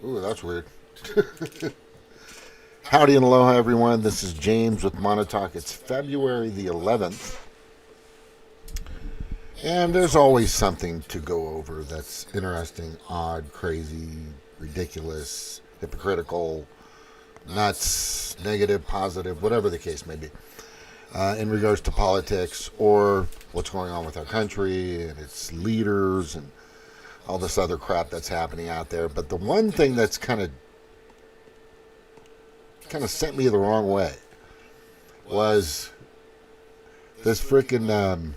Ooh, that's weird. Howdy and aloha, everyone. This is James with Monotalk. It's February the 11th. And there's always something to go over that's interesting, odd, crazy, ridiculous, hypocritical, nuts, negative, positive, whatever the case may be, in regards to politics or what's going on with our country and its leaders and all this other crap that's happening out there. But the one thing that's kind of sent me the wrong way was this freaking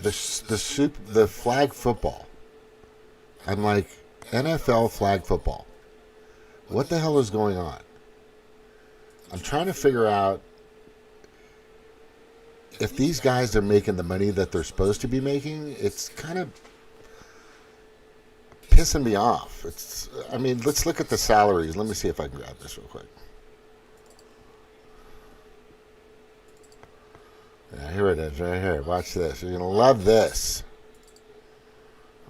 the flag football. I'm like, NFL flag football. What the hell is going on? I'm trying to figure out if these guys are making the money that they're supposed to be making. It's kind of pissing me off. Let's look at the salaries. Let me see if I can grab this real quick. Yeah, here it is, right here. Watch this. You're going to love this.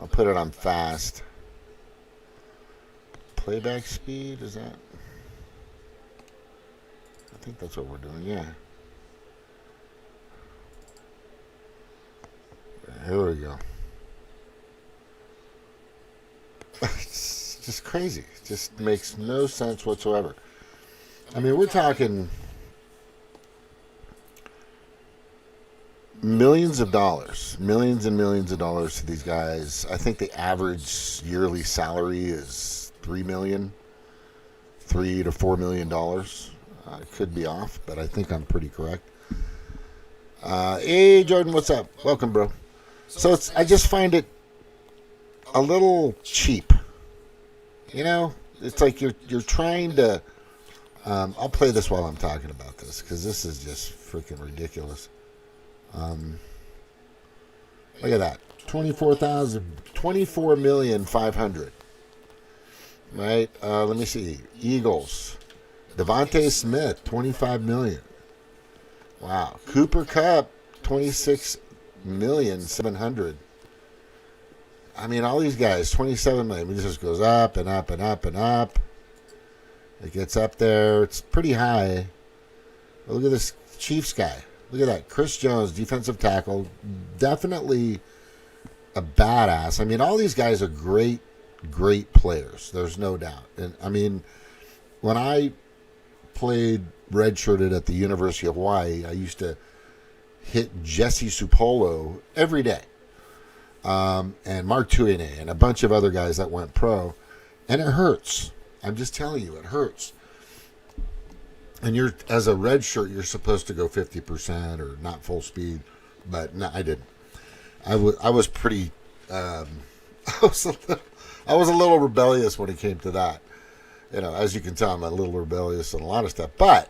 I'll put it on fast. Playback speed, is that? I think that's what we're doing, yeah. Here we go. It's just crazy. It just makes no sense whatsoever. I mean, we're talking millions and millions of dollars to these guys. I think the average yearly salary is $3 to $4 million. I could be off, but I think I'm pretty correct. Hey, Jordan, what's up? Welcome, bro. So I just find it a little cheap. You know, it's like you're trying to. I'll play this while I'm talking about this because this is just freaking ridiculous. Look at that, 24,500,000. Right? Let me see. Eagles. Devontae Smith, 25 million. Wow. Cooper Kupp, 26,700,000. I mean, all these guys, 27 million. It just goes up and up and up and up. It gets up there. It's pretty high. But look at this Chiefs guy. Look at that. Chris Jones, defensive tackle. Definitely a badass. I mean, all these guys are great players. There's no doubt. And, I mean, when I played redshirted at the University of Hawaii, I used to hit Jesse Supolo every day. And Mark Tuine and a bunch of other guys that went pro. And it hurts. I'm just telling you, it hurts. And as a red shirt, you're supposed to go 50% or not full speed. But no, I didn't. I was pretty... I was a little rebellious when it came to that. You know, as you can tell, I'm a little rebellious on a lot of stuff. But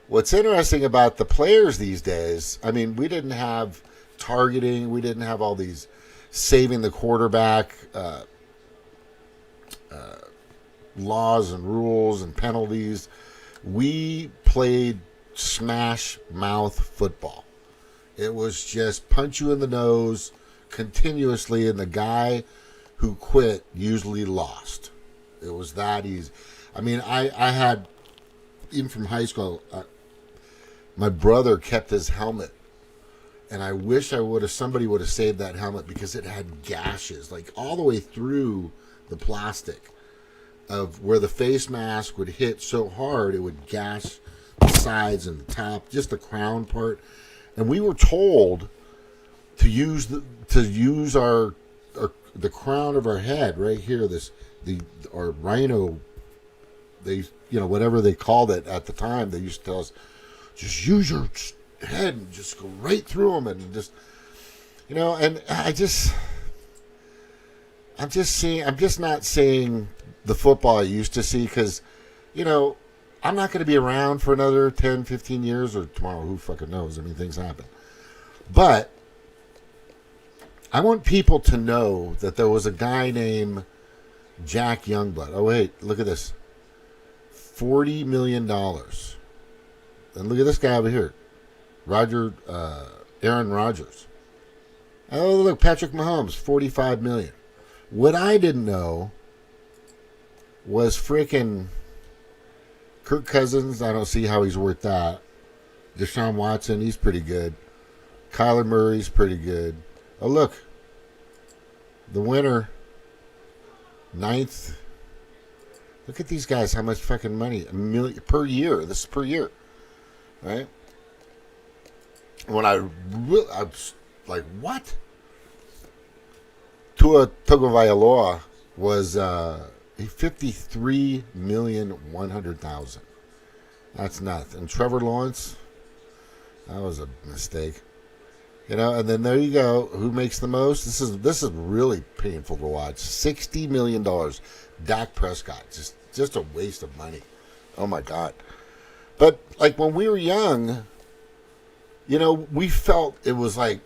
what's interesting about the players these days, I mean, we didn't have targeting. We didn't have all these saving the quarterback laws and rules and penalties. We played smash mouth football. It was just punch you in the nose continuously, and the guy who quit usually lost. It was that easy. I mean, I had, even from high school, my brother kept his helmet. And I wish somebody would have saved that helmet because it had gashes, like all the way through the plastic of where the face mask would hit so hard, it would gash the sides and the top, just the crown part. And we were told to use the crown of our head right here, our rhino, whatever they called it at the time, they used to tell us, just use your head and just go right through them and just, and I'm just not seeing the football I used to see because, I'm not going to be around for another 10, 15 years or tomorrow, who fucking knows? I mean, things happen. But I want people to know that there was a guy named Jack Youngblood. Oh, wait, look at this. $40 million. And look at this guy over here. Aaron Rodgers. Oh, look, Patrick Mahomes, $45 million. What I didn't know was freaking Kirk Cousins. I don't see how he's worth that. Deshaun Watson, he's pretty good. Kyler Murray's pretty good. Oh, look. The winner, 9th. Look at these guys, how much fucking money. $1 million per year. This is per year. Right? When I was like, what? Tua Tagovailoa was $53,100,000. That's nothing. And Trevor Lawrence, that was a mistake. You know, and then there you go. Who makes the most? This is really painful to watch. $60 million. Dak Prescott. Just a waste of money. Oh my God. But like when we were young, you know, we felt it was like,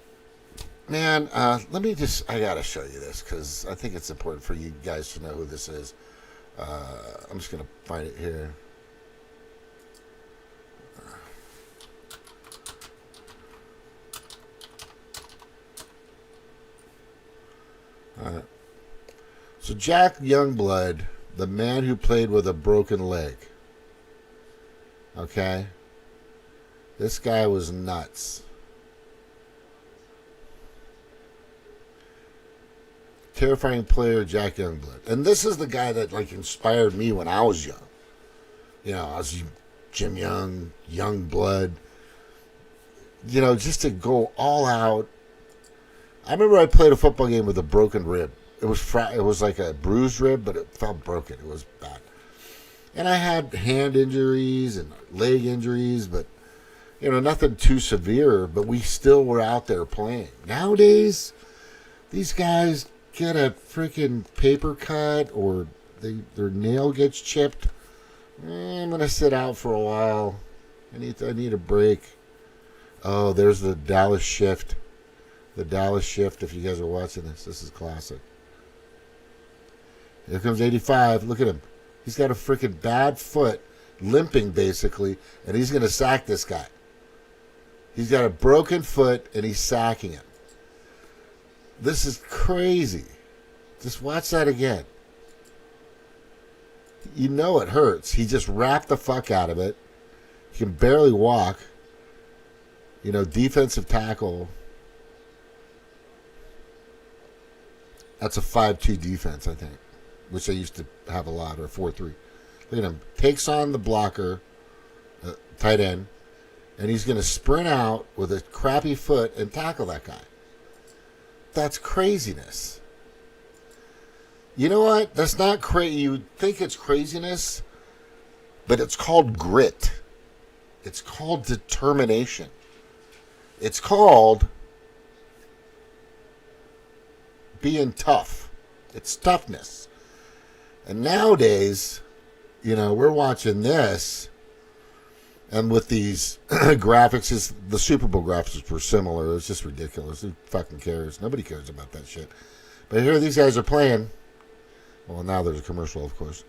man, I gotta show you this because I think it's important for you guys to know who this is. I'm just gonna find it here. So Jack Youngblood, the man who played with a broken leg. Okay? This guy was nuts. Terrifying player, Jack Youngblood. And this is the guy that like inspired me when I was young. You know, I was Jim Young, Youngblood. You know, just to go all out. I remember I played a football game with a broken rib. It was like a bruised rib, but it felt broken. It was bad. And I had hand injuries and leg injuries, but, you know, nothing too severe, but we still were out there playing. Nowadays, these guys get a freaking paper cut or their nail gets chipped. I'm going to sit out for a while. I need a break. Oh, there's the Dallas Shift. The Dallas Shift, if you guys are watching this is classic. Here comes 85. Look at him. He's got a freaking bad foot, limping basically, and he's going to sack this guy. He's got a broken foot, and he's sacking him. This is crazy. Just watch that again. You know it hurts. He just wrapped the fuck out of it. He can barely walk. You know, defensive tackle. That's a 5-2 defense, I think, which they used to have a lot, or 4-3. Look at him. Takes on the blocker, tight end, and he's going to sprint out with a crappy foot and tackle that guy. That's craziness. You know what? That's not crazy. You think it's craziness, but it's called grit. It's called determination. It's called being tough. It's toughness. And nowadays, you know, we're watching this, and with these graphics, the Super Bowl graphics were similar. It's just ridiculous. Who fucking cares? Nobody cares about that shit. But here these guys are playing. Well, now there's a commercial, of course.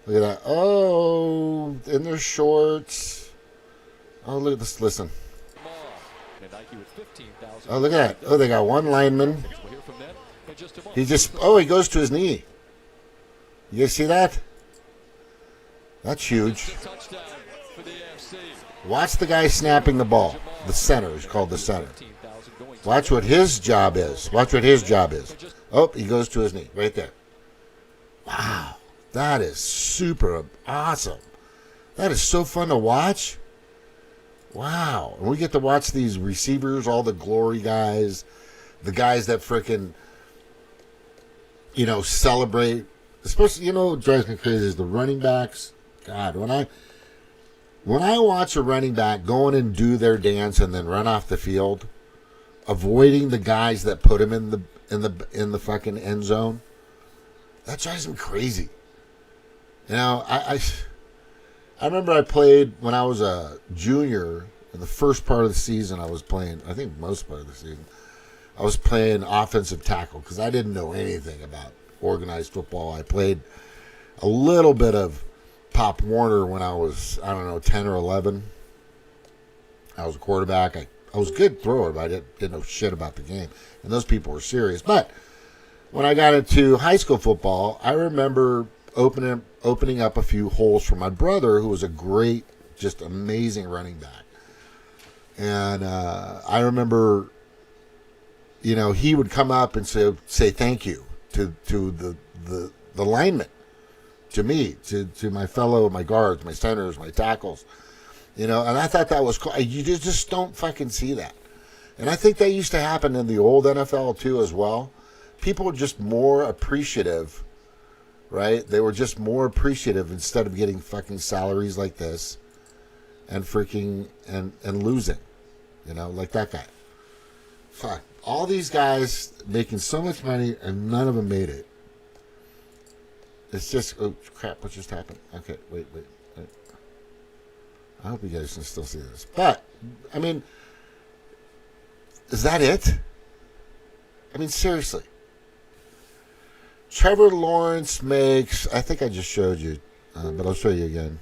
Look at that. Oh, in their shorts. Oh, look at this. Listen. Oh, look at that. Oh, they got one lineman. He goes to his knee. You guys see that? That's huge. Watch the guy snapping the ball. The center is called the center. Watch what his job is. Oh, he goes to his knee. Right there. Wow. That is super awesome. That is so fun to watch. Wow. And we get to watch these receivers, all the glory guys, the guys that frickin', you know, celebrate. Especially, you know, what drives me crazy is the running backs. God, when I watch a running back go in and do their dance and then run off the field, avoiding the guys that put him in the fucking end zone, that drives me crazy. You know, I remember I played when I was a junior. In the first part of the season, I was playing. I think most part of the season, I was playing offensive tackle because I didn't know anything about organized football. I played a little bit of Pop Warner when I was, I don't know, 10 or 11. I was a quarterback. I I was a good thrower, but I didn't know shit about the game. And those people were serious. But when I got into high school football, I remember opening up a few holes for my brother, who was a great, just amazing running back. And I remember, he would come up and say thank you to the linemen, to me, to my guards, my centers, my tackles. And I thought that was cool. You just don't fucking see that. And I think that used to happen in the old NFL too as well. People were just more appreciative, right? They were just more appreciative instead of getting fucking salaries like this and freaking and losing, like that guy. Fuck. All these guys making so much money and none of them made it. It's just, oh crap, what just happened? Okay, wait. I hope you guys can still see this. But, I mean, is that it? I mean, seriously. Trevor Lawrence makes, I think I just showed you, but I'll show you again.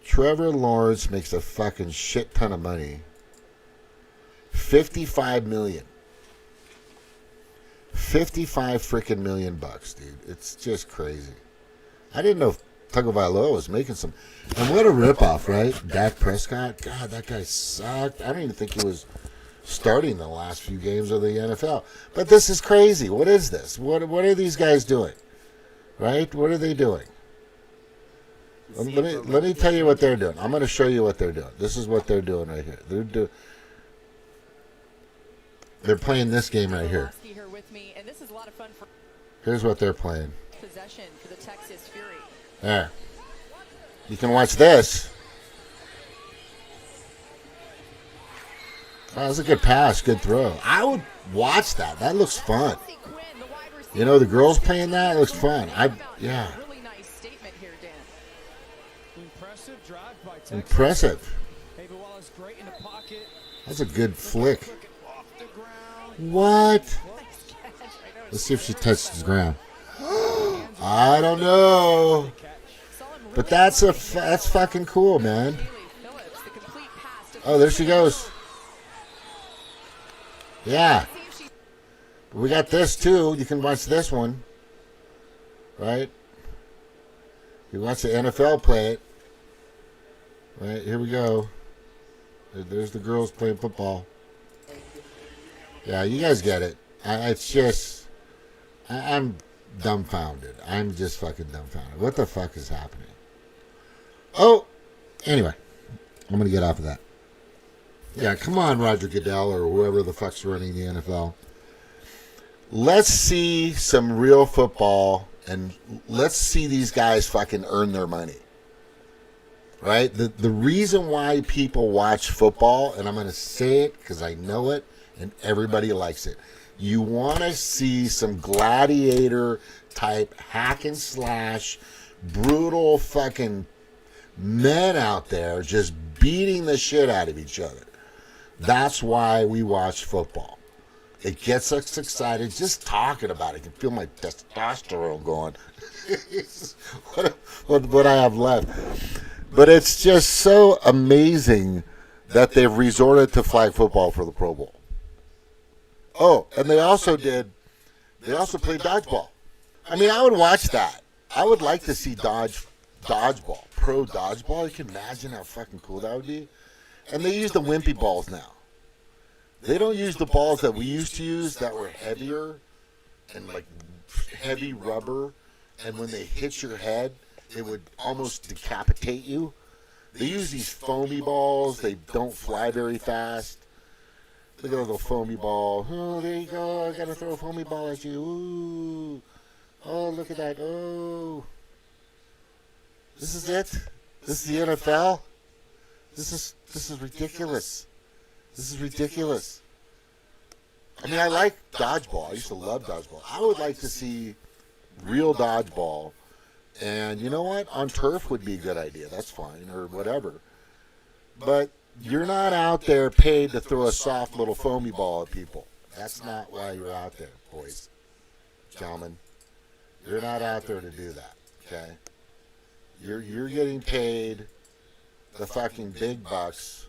Trevor Lawrence makes a fucking shit ton of money. $55 million. 55 freaking million bucks, dude. It's just crazy. I didn't know Tagovailoa was making some. And what a ripoff, right? Dak Prescott. God, that guy sucked. I don't even think he was starting the last few games of the NFL. But this is crazy. What is this? What are these guys doing? Right? What are they doing? Let me tell you what they're doing. I'm going to show you what they're doing. This is what they're doing right here. They're playing this game right here. Here's what they're playing. Possession for the Texas Fury. There. You can watch this. Oh, that was a good pass, good throw. I would watch that. That looks fun. The girls playing that, it looks fun. Yeah. Really nice statement here, Dan. Impressive drive by Texas. Impressive. Great in the pocket. That's a good flick. What? Let's see if she touches the ground. I don't know. But that's fucking cool, man. Oh, there she goes. Yeah. We got this too. You can watch this one. Right? You watch the NFL play it. Right, here we go. There's the girls playing football. Yeah, you guys get it. I'm dumbfounded. I'm just fucking dumbfounded. What the fuck is happening? Oh, anyway, I'm going to get off of that. Yeah, come on, Roger Goodell or whoever the fuck's running the NFL. Let's see some real football and let's see these guys fucking earn their money. Right? The reason why people watch football, and I'm going to say it because I know it and everybody likes it. You want to see some gladiator type hack and slash, brutal fucking men out there just beating the shit out of each other. That's why we watch football. It gets us excited just talking about it. I can feel my testosterone going. what I have left. But it's just so amazing that they've resorted to flag football for the Pro Bowl. Oh, and they also played dodgeball. I mean, I would watch that. I would like to see dodgeball, pro dodgeball. You can imagine how fucking cool that would be. And they use the Whimpy balls now. They don't use the balls that we used to use that were heavier and like heavy rubber. And when they hit your head, it would almost decapitate you. They use these foamy balls. They don't fly very fast. Look at a little foamy ball. Oh, there you go. I got to throw a foamy ball at you. Ooh. Oh, look at that. Oh. This is it? This is the NFL? This is ridiculous. This is ridiculous. I mean, I like dodgeball. I used to love dodgeball. I would like to see real dodgeball. And you know what? On turf would be a good idea. That's fine, or whatever. But you're not out there paid to throw a soft little foamy ball at people. That's not why you're out there, boys, gentlemen. You're not out there to do that, okay? You're getting paid the fucking big bucks,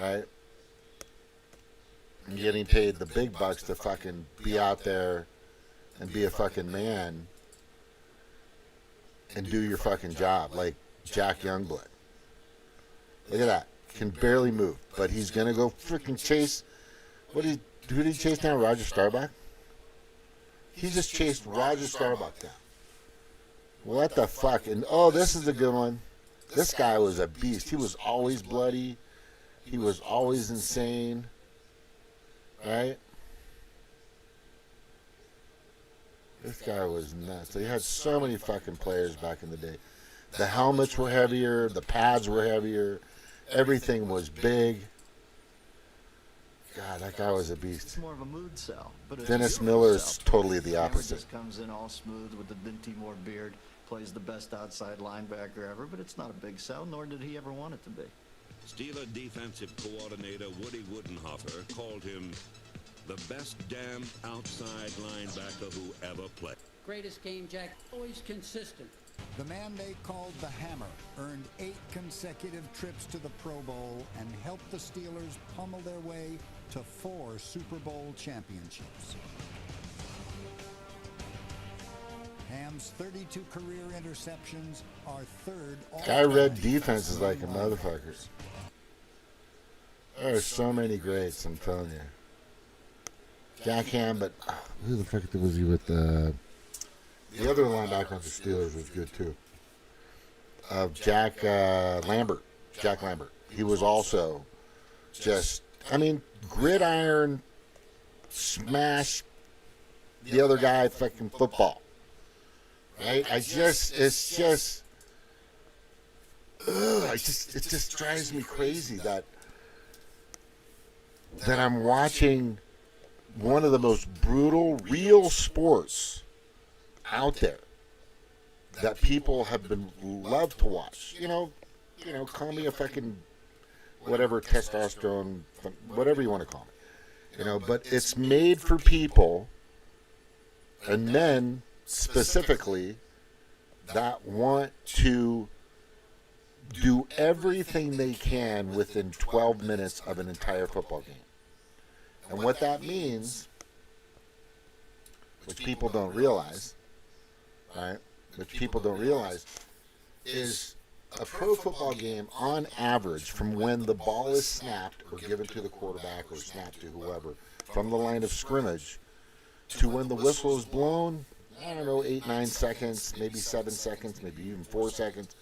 right? And getting paid the big bucks to fucking be out there and be a fucking man and do your fucking job, like Jack Youngblood. Look at that. Can barely move, but he's gonna go freaking chase. Who did he chase down? Roger Starbuck? He just chased Roger Starbuck down. What the fuck? And oh, this is a good one. This guy was a beast. He was always bloody. He was always insane. Right? This guy was nuts. They had so many fucking players back in the day. The helmets were heavier. The pads were heavier. Everything was big. God, that guy was a beast. It's more of a mood cell. But Dennis Miller is totally the Hammer opposite. just comes in all smooth with the Dinty Moore beard, plays the best outside linebacker ever, but it's not a big cell, nor did he ever want it to be. Steeler defensive coordinator Woody Woodenhofer called him the best damn outside linebacker who ever played. Greatest game, Jack. Always consistent. The man they called the Hammer earned 8 consecutive trips to the Pro Bowl and helped the Steelers pummel their way to 4 Super Bowl championships. Ham's 32 career interceptions are third. Guy read defenses like a motherfucker. There are so many greats, I'm telling you. Jack Ham, but who the fuck was he with? The other linebacker on the Steelers was good too. Jack Lambert. Jack Lambert. He was also just, I mean, gridiron, smash the other guy fucking football. Right? It just drives me crazy that I'm watching one of the most brutal, real sports out there that people have been loved to watch. You know, call me a fucking whatever, testosterone, whatever you want to call me. But it's made for people and men specifically that want to do everything they can within 12 minutes of an entire football game. And what that means, which people don't realize, right? Which people don't realize, is a pro football game on average from when the ball is snapped or given to the quarterback or snapped to whoever from the line of scrimmage to when the whistle is blown, I don't know, 8, 9 seconds, maybe 7 seconds, maybe even 4 seconds.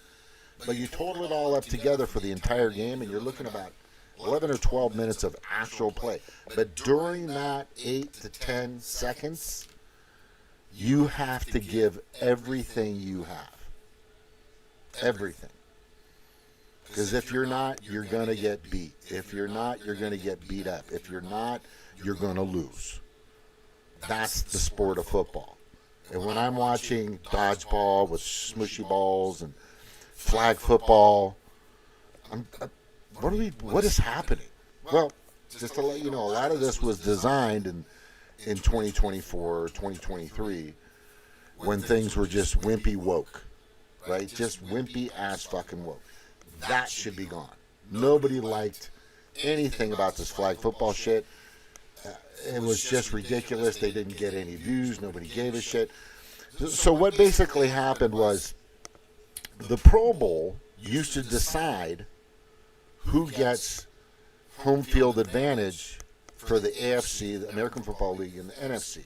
But you total it all up together for the entire game, and you're looking about 11 or 12 minutes of actual play. But during that 8 to 10 seconds, you have to give everything you have. Everything. Because if you're not, you're going to get beat. If you're not, you're going to get beat up. If you're not, you're going to lose. That's the sport of football. And when I'm watching dodgeball with smushy balls and flag football, what is happening? Well, just to let you know, a lot of this was designed in 2024, 2023, when things were just wimpy woke, right? Just wimpy ass fucking woke. That should be gone. Nobody liked anything about this flag football shit. It was just ridiculous. They didn't get any views. Nobody gave a shit. So what basically happened was the Pro Bowl used to decide who gets home field advantage for the AFC, the American Football League, and the NFC,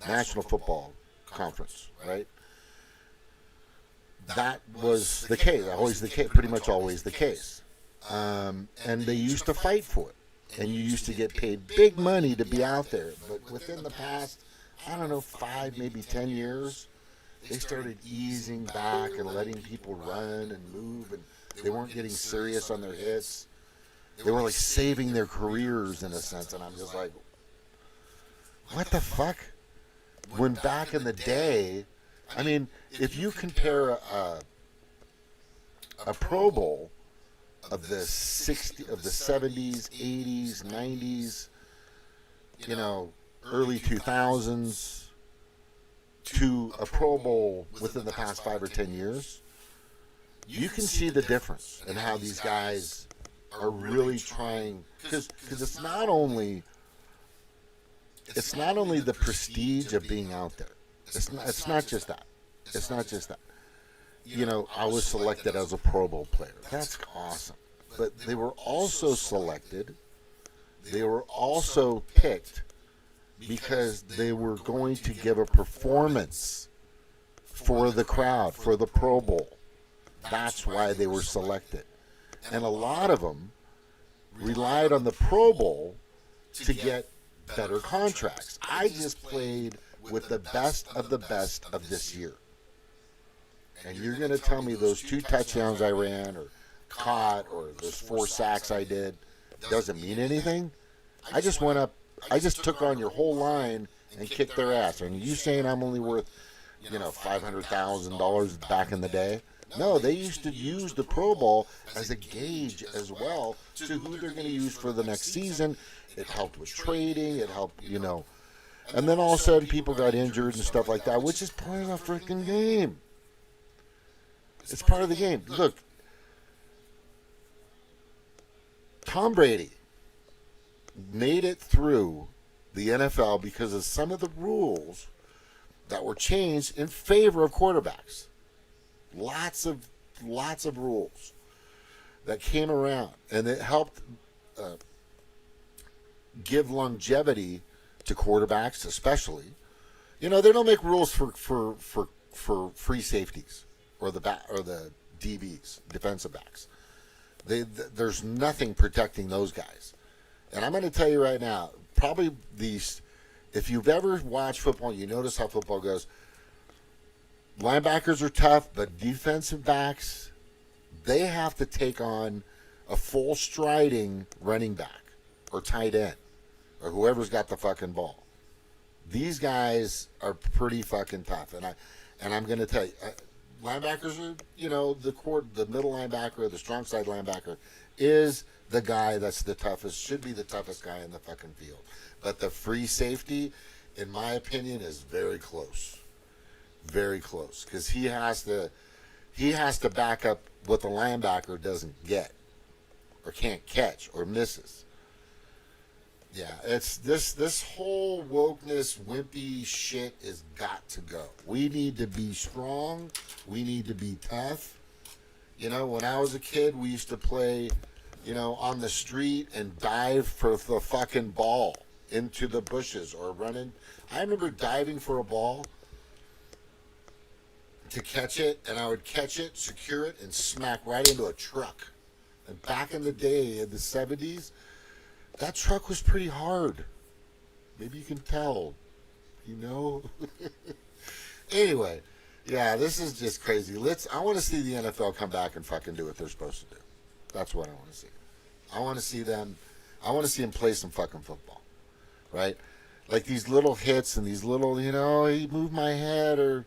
National Football Conference, right? That was the case, always the case, pretty much always the case. And they used to fight for it. And you used to get paid big money to be out there. But within the past, I don't know, 5, maybe 10 years, they started easing back and letting people run and move, and they weren't getting serious on their hits. They were like saving their careers in a sense, and I'm just like, what the fuck? When back in the day, I mean, if you compare a Pro Bowl of the 70s, 80s, 90s, early 2000s to a Pro Bowl within the past 5 or 10 years, you can see the difference in how these guys are really trying, because it's not only the prestige of being out there. It's not just that. It's not just that. You know, I was selected as a Pro Bowl player. That's awesome. But they were also selected. They were also picked because they were going to give a performance for the crowd, for the Pro Bowl. That's why they were selected. And a lot of them relied on the Pro Bowl to get better contracts. I just played with the best of this year. And you're going to tell me those 2 touchdowns I ran or caught or those 4 sacks I did doesn't mean anything? I just went up, I just took on your whole line and kicked their ass. And you saying I'm only worth, you know, $500,000 back in the day? No, they used to use the Pro Bowl as a gauge as well to who they're going to use for the next season. It helped with trading. It helped, you know. And then all of a sudden people got injured and stuff like that, which is part of the freaking game. It's part of the game. Look, Tom Brady made it through the NFL because of some of the rules that were changed in favor of quarterbacks. Lots of rules that came around, and it helped give longevity to quarterbacks, especially. You know, they don't make rules for free safeties or the DBs, defensive backs. There's nothing protecting those guys. And I'm going to tell you right now, probably if you've ever watched football, you notice how football goes. Linebackers are tough, but defensive backs, they have to take on a full striding running back or tight end or whoever's got the fucking ball. These guys are pretty fucking tough, and I'm going to tell you, linebackers are, you know, the middle linebacker, the strong side linebacker is the guy that's the toughest, should be the toughest guy in the fucking field. But the free safety, in my opinion, is very close. Very close, because he has to back up what the linebacker doesn't get or can't catch or misses. Yeah, it's this whole wokeness, wimpy shit has got to go. We need to be strong. We need to be tough. You know, when I was a kid, we used to play, you know, on the street and dive for the fucking ball into the bushes or running. I remember diving for a ball to catch it, and I would catch it, secure it, and smack right into a truck. And back in the day, in the 70s, that truck was pretty hard. Maybe you can tell, you know? Anyway, yeah, this is just crazy. I want to see the NFL come back and fucking do what they're supposed to do. That's what I want to see. I want to see them play some fucking football, right? Like these little hits and these little, you know, he moved my head or,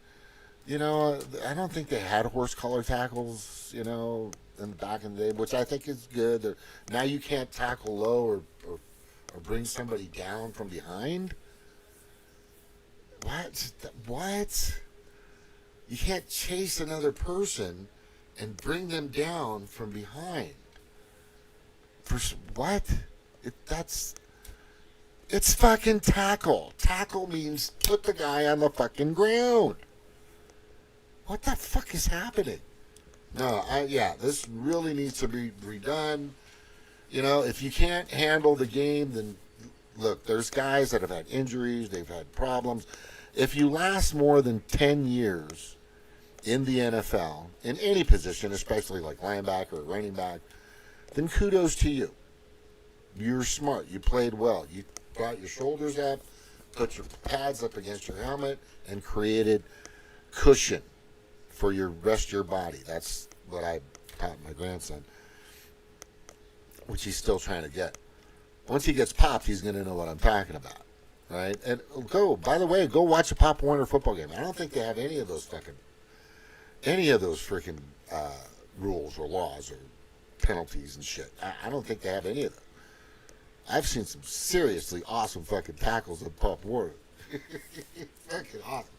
you know, I don't think they had horse collar tackles, you know, in the back in the day, which I think is good. Now you can't tackle low or bring somebody down from behind. What? You can't chase another person and bring them down from behind. What? It's fucking tackle. Tackle means put the guy on the fucking ground. What the fuck is happening? No, this really needs to be redone. You know, if you can't handle the game, then look, there's guys that have had injuries, they've had problems. If you last more than 10 years in the NFL, in any position, especially like linebacker or running back, then kudos to you. You're smart. You played well. You brought your shoulders up, put your pads up against your helmet, and created cushion for your rest of your body. That's what I taught my grandson, which he's still trying to get. Once he gets popped, he's going to know what I'm talking about, right? And by the way, go watch a Pop Warner football game. I don't think they have any of those freaking rules or laws or penalties and shit. I don't think they have any of them. I've seen some seriously awesome fucking tackles at Pop Warner. Fucking awesome,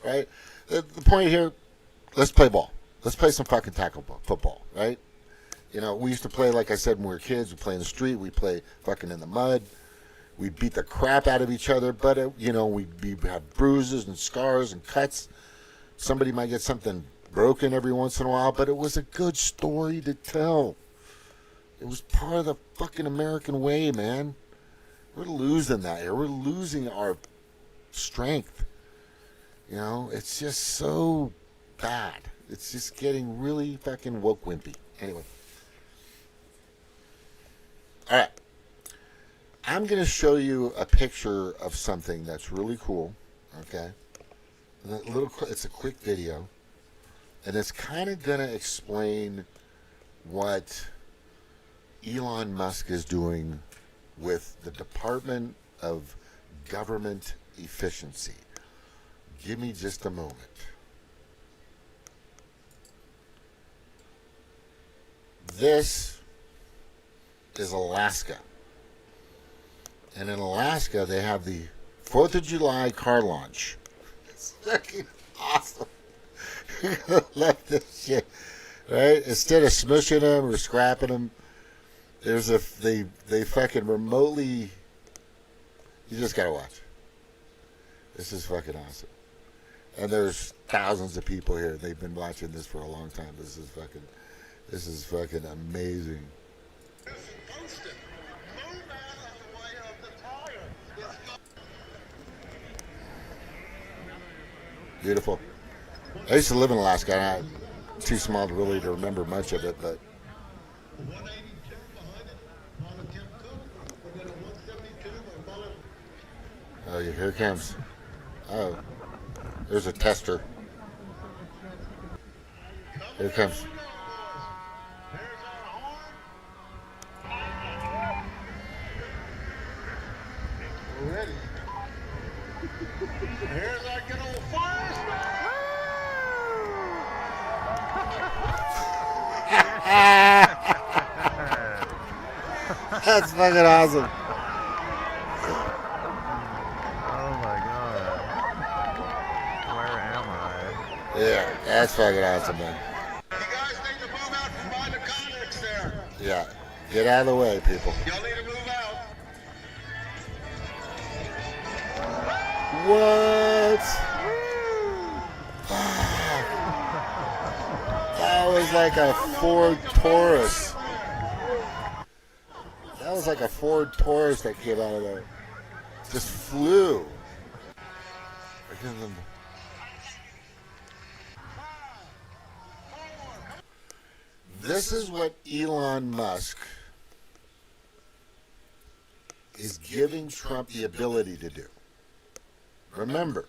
right? The point here, let's play ball. Let's play some fucking tackle football, right? You know, we used to play, like I said, when we were kids. We play in the street. We play fucking in the mud. We beat the crap out of each other. But, you know, we have bruises and scars and cuts. Somebody might get something broken every once in a while. But it was a good story to tell. It was part of the fucking American way, man. We're losing that here. We're losing our strength. You know, it's just so bad. It's just getting really fucking woke wimpy. Anyway. All right. I'm going to show you a picture of something that's really cool. Okay. It's a quick video. And it's kind of going to explain what Elon Musk is doing with the Department of Government Efficiency. Give me just a moment. This is Alaska. And in Alaska, they have the 4th of July car launch. It's fucking awesome. You're going to love this shit. Right? Instead of smushing them or scrapping them, they fucking remotely, you just got to watch. This is fucking awesome. And there's thousands of people here. They've been watching this for a long time. This is fucking amazing. Beautiful. I used to live in Alaska. And I'm too small to really to remember much of it, but oh, here it comes. Oh, there's a tester. Here it comes. We're ready. Here's our good old fire starter. That's fucking awesome. Oh my god. Where am I? Yeah, that's fucking awesome, man. You guys need to move out from by the convicts there. Yeah, get out of the way, people. Y'all need to move out. What? That was like a Ford Taurus. That was like a Ford Taurus that came out of there. Just flew. This is what Elon Musk is giving Trump the ability to do. Remember,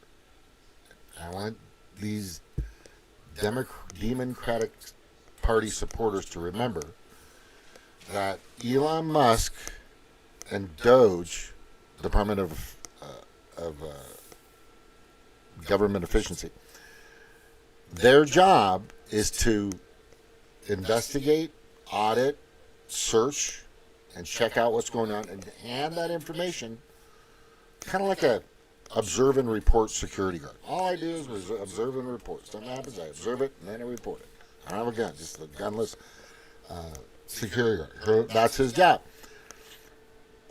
I want these Democratic Party supporters to remember that Elon Musk and DOGE, Department of Government Efficiency, their job is to investigate, audit, search, and check out what's going on and hand that information, kind of like a observe and report security guard. All I do is observe and report. Something happens, I observe it, and then I report it. I don't have a gun, just a gunless security guard. That's his job.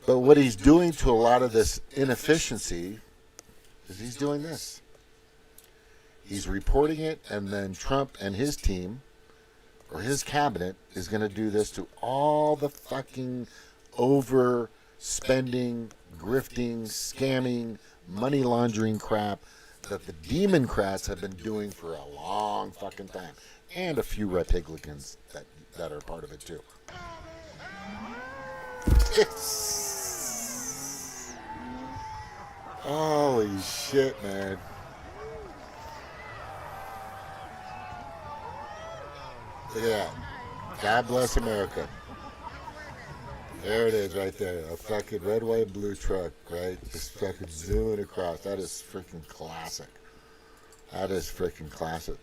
But what he's doing to a lot of this inefficiency is he's doing this. He's reporting it, and then Trump and his team, or his cabinet, is going to do this to all the fucking overspending, grifting, scamming, money laundering crap that the Democrats have been doing for a long fucking time. And a few Republicans that are part of it too. Holy shit, man. Look at that. God bless America. There it is right there. A fucking red, white, and blue truck, right? Just fucking zooming across. That is freaking classic. That is freaking classic.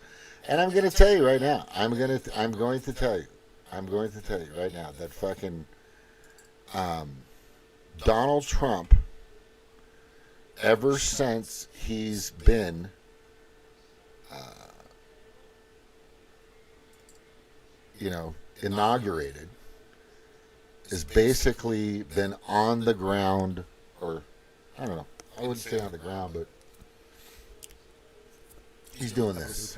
And I'm going to tell you right now. I'm going to tell you right now that fucking Donald Trump, ever since he's been inaugurated has basically been on the ground, or I don't know, I wouldn't say on the ground, but he's doing this.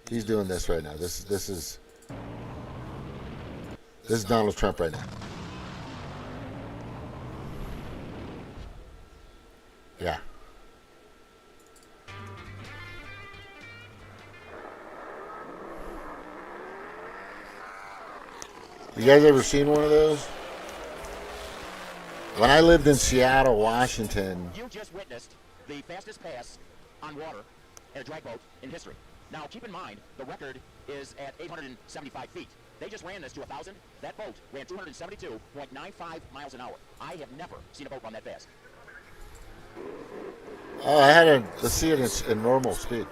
He's doing this right now. This is Donald Trump right now. Yeah. You guys ever seen one of those? When I lived in Seattle, Washington. You just witnessed the fastest pass on water in a drag boat in history. Now, keep in mind, the record is at 875 feet. They just ran this to 1,000. That boat ran 272.95 miles an hour. I have never seen a boat run that fast. Oh, I had to let's see it in normal speed.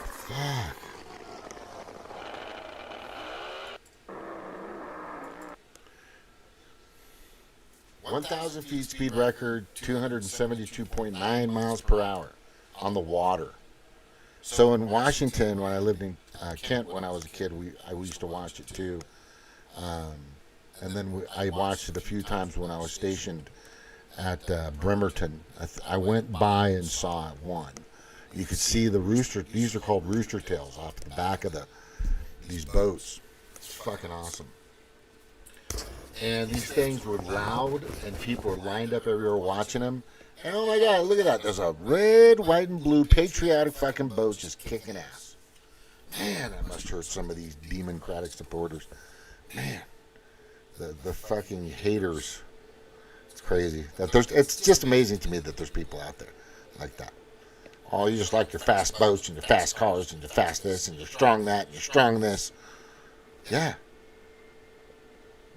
Fuck. 1,000 feet speed record, 272.9 miles per hour on the water. So in Washington, when I lived in Kent when I was a kid, we used to watch it too. And then I watched it a few times when I was stationed at Bremerton. I went by and saw it one. You could see the rooster. These are called rooster tails off the back of these boats. It's fucking awesome. And these things were loud, and people were lined up everywhere watching them. And oh my God, look at that! There's a red, white, and blue patriotic fucking boat just kicking ass. Man, that must hurt some of these democratic supporters. Man, the fucking haters. It's crazy. It's just amazing to me that there's people out there like that. Oh, you just like your fast boats and your fast cars and your fast this and your strong that and your strong this. Yeah,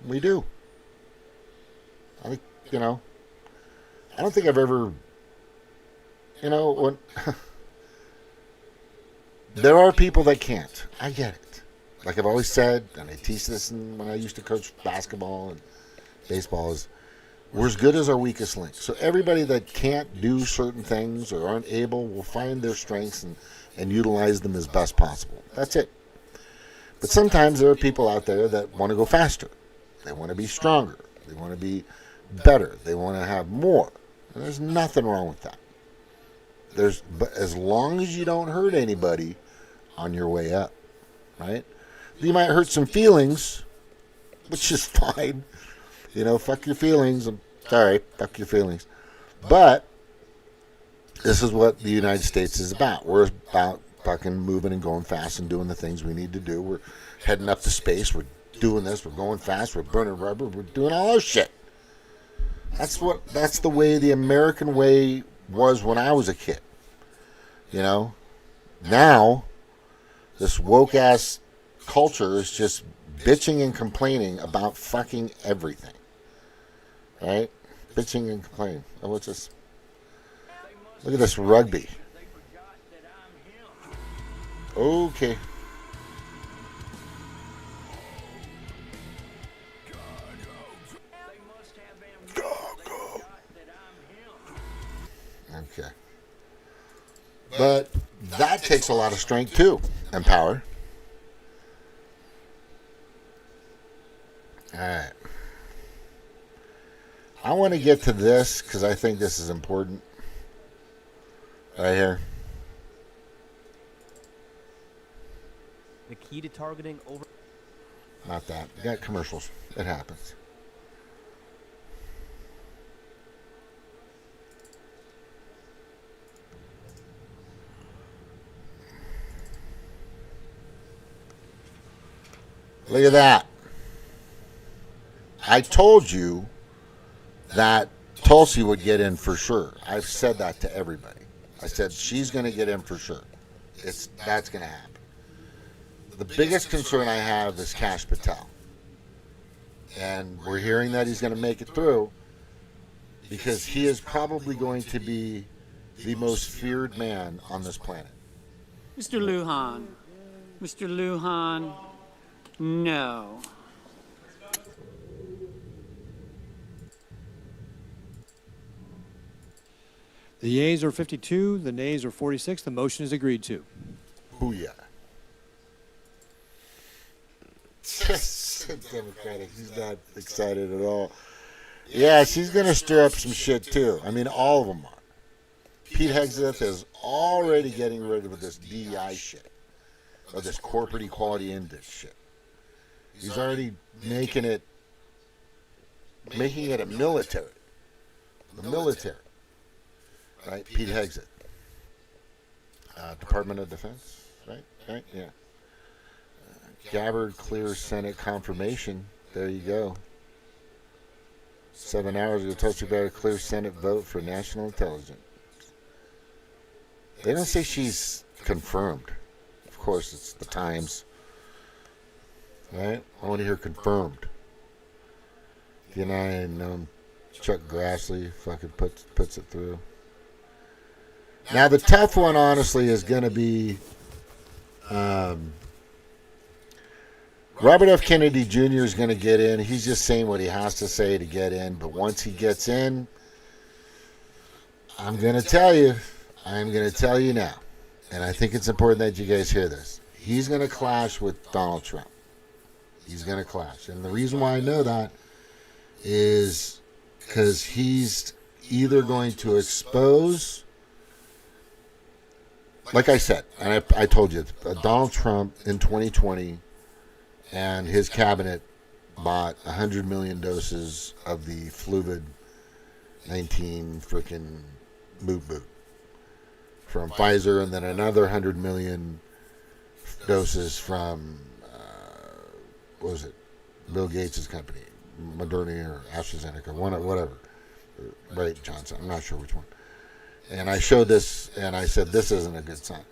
we do. I think, I don't think I've ever, when there are people that can't. I get it. Like I've always said, and I teach this when I used to coach basketball and baseball, is we're as good as our weakest link. So everybody that can't do certain things or aren't able will find their strengths and utilize them as best possible. That's it. But sometimes there are people out there that want to go faster. They want to be stronger. They want to be better. They want to have more. And there's nothing wrong with that. But as long as you don't hurt anybody on your way up, right? You might hurt some feelings, which is fine. Fuck your feelings. I'm sorry, fuck your feelings. But this is what the United States is about. We're about fucking moving and going fast and doing the things we need to do. We're heading up to space. We're doing this. We're going fast. We're burning rubber. We're doing all our shit. That's the way the American way was when I was a kid. Now, this woke ass culture is just bitching and complaining about fucking everything. Right? Bitching and complaining. Oh, what's this? Look at this rugby. Okay. Okay. But that takes a lot of strength too, and power. All right. I want to get to this because I think this is important. Right here. The key to targeting over... Not that. We got commercials. It happens. Look at that. I told you that Tulsi would get in for sure. I've said that to everybody. I said she's going to get in for sure. That's going to happen. The biggest concern I have is Kash Patel. And we're hearing that he's going to make it through because he is probably going to be the most feared man on this planet. Mr. Lujan. Mr. Lujan. No. The yeas are 52. The nays are 46. The motion is agreed to. Booyah. Democratic. He's not excited at all. Yeah, she's going to stir up some shit too. I mean, all of them are. Pete Hegseth is already getting rid of this DEI shit, or this corporate equality index shit. He's already making it a military. The military. Right? Pete Hegseth. Department of Defense. Right? Yeah. Gabbard clears Senate confirmation. There you go. 7 hours ago, Tulsi Gabbard clears Senate vote for national intelligence. They don't say she's confirmed. Of course, it's the Times. Right? I want to hear confirmed. Chuck Grassley fucking puts it through. Now, the tough one, honestly, is going to be Robert F. Kennedy Jr. is going to get in. He's just saying what he has to say to get in. But once he gets in, I'm going to tell you now. And I think it's important that you guys hear this. He's going to clash with Donald Trump. He's going to clash. And the reason why I know that is because he's either going to expose, like I said, and I told you, Donald Trump in 2020 and his cabinet bought 100 million doses of the Fluvid 19 freaking boot from Pfizer, and then another 100 million doses from what was it, Bill Gates' company, Moderna or AstraZeneca, whatever, right, Johnson, I'm not sure which one. And I showed this, and I said, this isn't a good sign.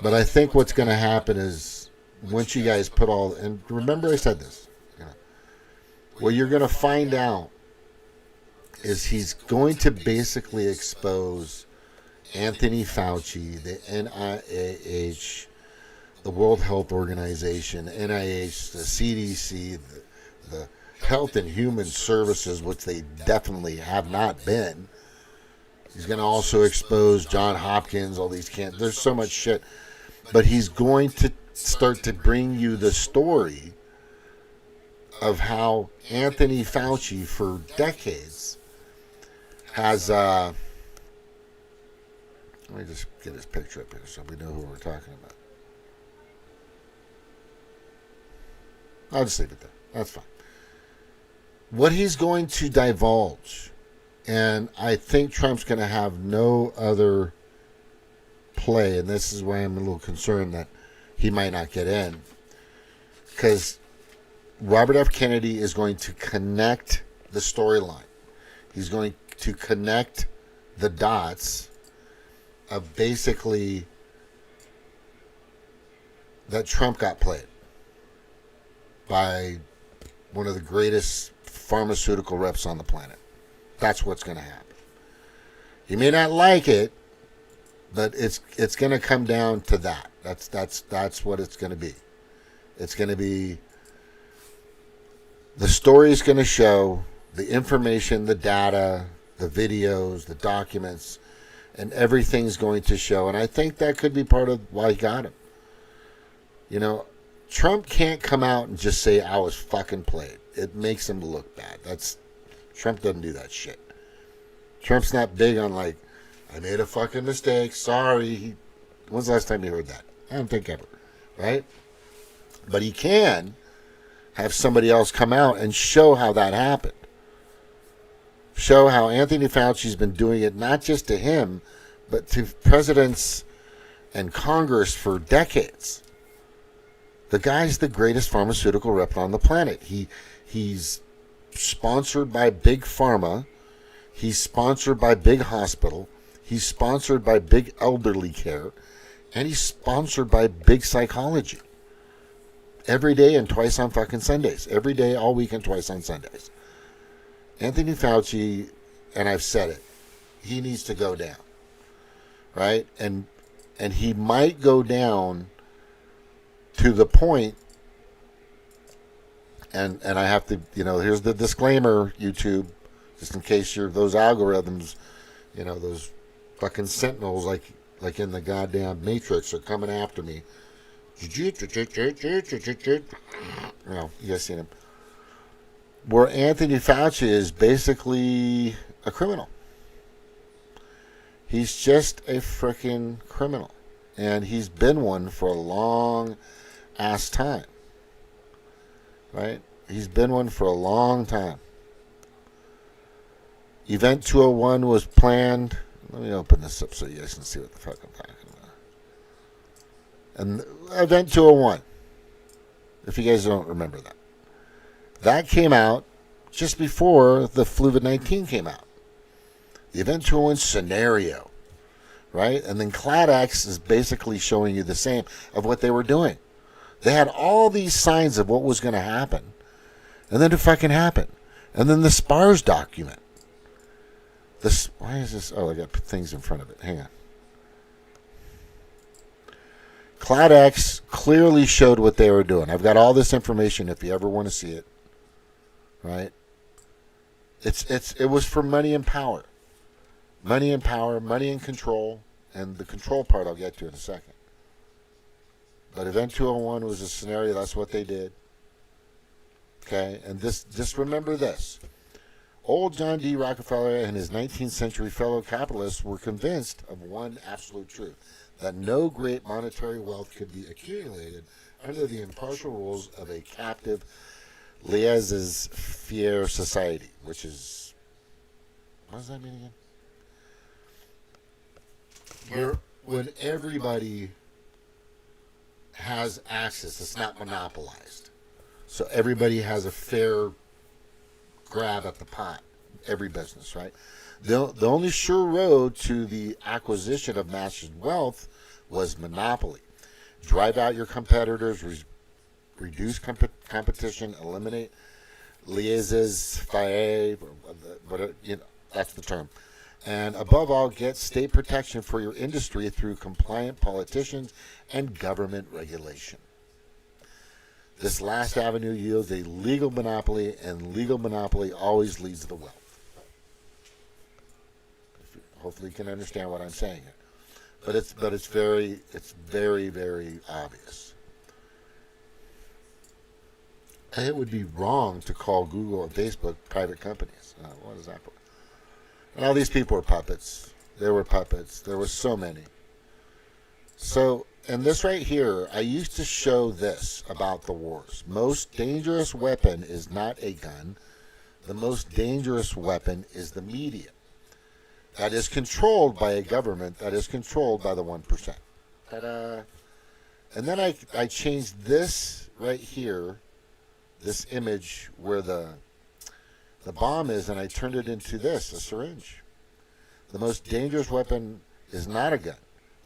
But I think what's going to happen is, once you guys put all, and remember I said this, what you're going to find out is he's going to basically expose Anthony Fauci, the NIH, the World Health Organization, NIH, the CDC, the Health and Human Services, which they definitely have not been. He's going to also expose John Hopkins, all these there's so much shit. But he's going to start to bring you the story of how Anthony Fauci, for decades, has... let me just get his picture up here so we know who we're talking about. I'll just leave it there. That's fine. What he's going to divulge, and I think Trump's going to have no other play, and this is why I'm a little concerned that he might not get in, because Robert F. Kennedy is going to connect the storyline. He's going to connect the dots of basically that Trump got played by one of the greatest pharmaceutical reps on the planet. That's what's going to happen. He may not like it, but it's going to come down to that. That's what it's going to be. It's going to be, the story is going to show the information, the data, the videos, the documents, and everything's going to show. And I think that could be part of why he got him. Trump can't come out and just say, I was fucking played. It makes him look bad. Trump doesn't do that shit. Trump's not big on I made a fucking mistake. Sorry. When's the last time you heard that? I don't think ever. Right? But he can have somebody else come out and show how that happened. Show how Anthony Fauci's been doing it, not just to him, but to presidents and Congress for decades. The guy's the greatest pharmaceutical rep on the planet. He's sponsored by Big Pharma. He's sponsored by Big Hospital. He's sponsored by Big Elderly Care. And he's sponsored by Big Psychology. Every day and twice on fucking Sundays. Every day, all week and twice on Sundays. Anthony Fauci, and I've said it, he needs to go down. Right? And he might go down to the point, and I have to, here's the disclaimer, YouTube, just in case those algorithms You know, those fucking sentinels like in the goddamn Matrix are coming after me. You know, you guys seen him. Where Anthony Fauci is basically a criminal. He's just a freaking criminal. And he's been one for a long ass time. Right? He's been one for a long time. Event 201 was planned. Let me open this up so you guys can see what the fuck I'm talking about. And Event 201, if you guys don't remember that. That came out just before the COVID-19 came out. The Event 201 scenario, right? And then CloudX is basically showing you the same of what they were doing. They had all these signs of what was going to happen. And then it fucking happened. And then the SPARS document. Why is this? Oh, I got things in front of it. Hang on. CloudX clearly showed what they were doing. I've got all this information if you ever want to see it. Right? It was for money and power. Money and power, money and control, and the control part I'll get to in a second. But Event 201 was a scenario, that's what they did. Okay, and just remember this. Old John D. Rockefeller and his 19th century fellow capitalists were convinced of one absolute truth, that no great monetary wealth could be accumulated under the impartial rules of a captive laissez-faire society, which is, what does that mean again? Where when everybody has access, it's not monopolized. So everybody has a fair grab at the pot, every business, right? The only sure road to the acquisition of massive wealth was monopoly. Drive out your competitors, reduce competition, eliminate laissez-faire, that's the term. And above all, get state protection for your industry through compliant politicians and government regulation. This last avenue yields a legal monopoly, and legal monopoly always leads to wealth. Hopefully you can understand what I'm saying here. But it's very, very obvious. And it would be wrong to call Google and Facebook private companies. What is that for? And all these people were puppets. There were puppets. There were so many. So, and this right here, I used to show this about the wars. Most dangerous weapon is not a gun. The most dangerous weapon is the media. That is controlled by a government that is controlled by the 1%. Ta-da. And then I changed this right here, this image where the bomb is, and I turned it into this, a syringe. The most dangerous weapon is not a gun.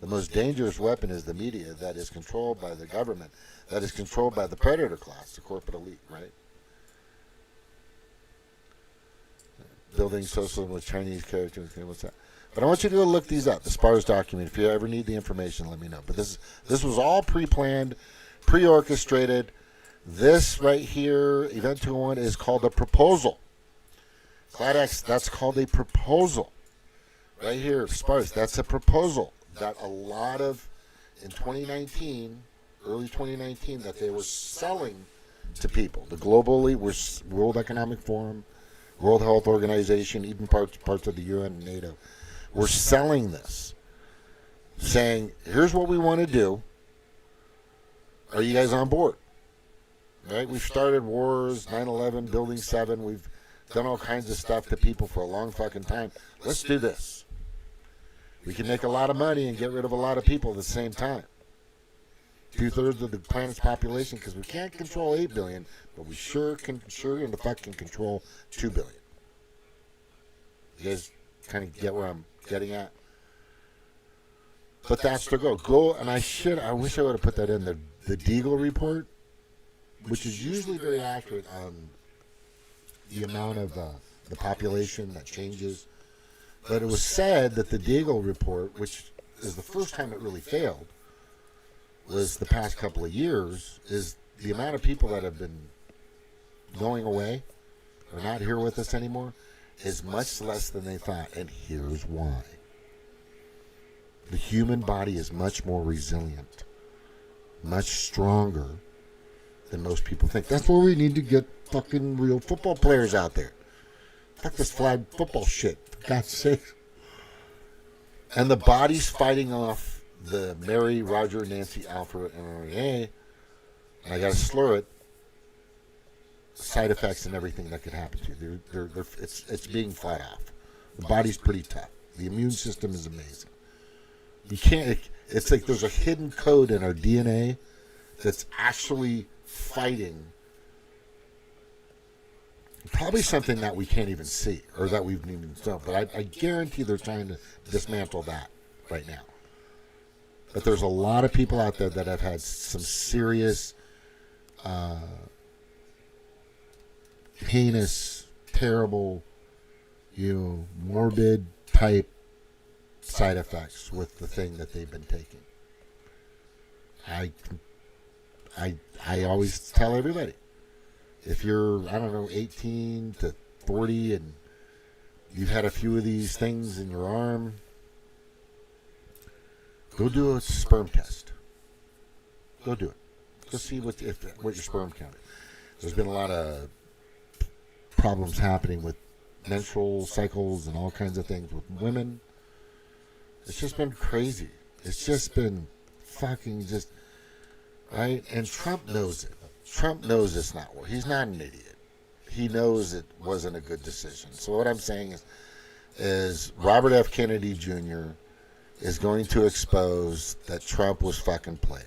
The most dangerous weapon is the media that is controlled by the government, that is controlled by the predator class, the corporate elite, right? Building socialism with Chinese characters. Okay, what's that? But I want you to go look these up, the SPARS document. If you ever need the information, let me know. But this was all pre-planned, pre-orchestrated. This right here, Event 201, is called a proposal. CloudX, that's called a proposal. Right here, SPARS, that's a proposal that a lot of, in 2019, early 2019, that they were selling to people. The global elite, World Economic Forum, World Health Organization, even parts of the UN and NATO, were selling this, saying, here's what we want to do. Are you guys on board? Right? We've started wars, 9/11, Building 7. We've done all kinds of stuff to people for a long fucking time. Let's do this. We can make a lot of money and get rid of a lot of people at the same time. 2/3 of the planet's population, because we can't control 8 billion, but we sure in the fuck can control 2 billion. You guys kind of get where I'm getting at? But that's the goal. And I wish I would have put that in the Deagle report, which is usually very accurate on the amount of the population that changes. But it was said that the Deagle report, which is the first time it really failed, was the past couple of years, is the amount of people that have been going away or not here with us anymore is much less than they thought, and here's why. The human body is much more resilient, much stronger than most people think. That's why we need to get fucking real football players out there. Fuck this flag football shit, for God's sake. And the body's fighting off the Mary, Roger, Nancy, Alpha, mRNA, and I got to slur it, side effects and everything that could happen to you. It's being fought off. The body's pretty tough. The immune system is amazing. You can't. It's like there's a hidden code in our DNA that's actually fighting. Probably something that we can't even see, or that we've even done. But I guarantee they're trying to dismantle that right now. But there's a lot of people out there that have had some serious, heinous, terrible, morbid type side effects with the thing that they've been taking. I always tell everybody, if you're, 18 to 40 and you've had a few of these things in your arm, go do a sperm test. Go do it. Go see what your sperm count is. There's been a lot of problems happening with menstrual cycles and all kinds of things with women. It's just been crazy. It's just been fucking just, right? And Trump knows it. Trump knows it's not work. He's not an idiot. He knows it wasn't a good decision. So what I'm saying is Robert F. Kennedy Jr. is going to expose that Trump was fucking played.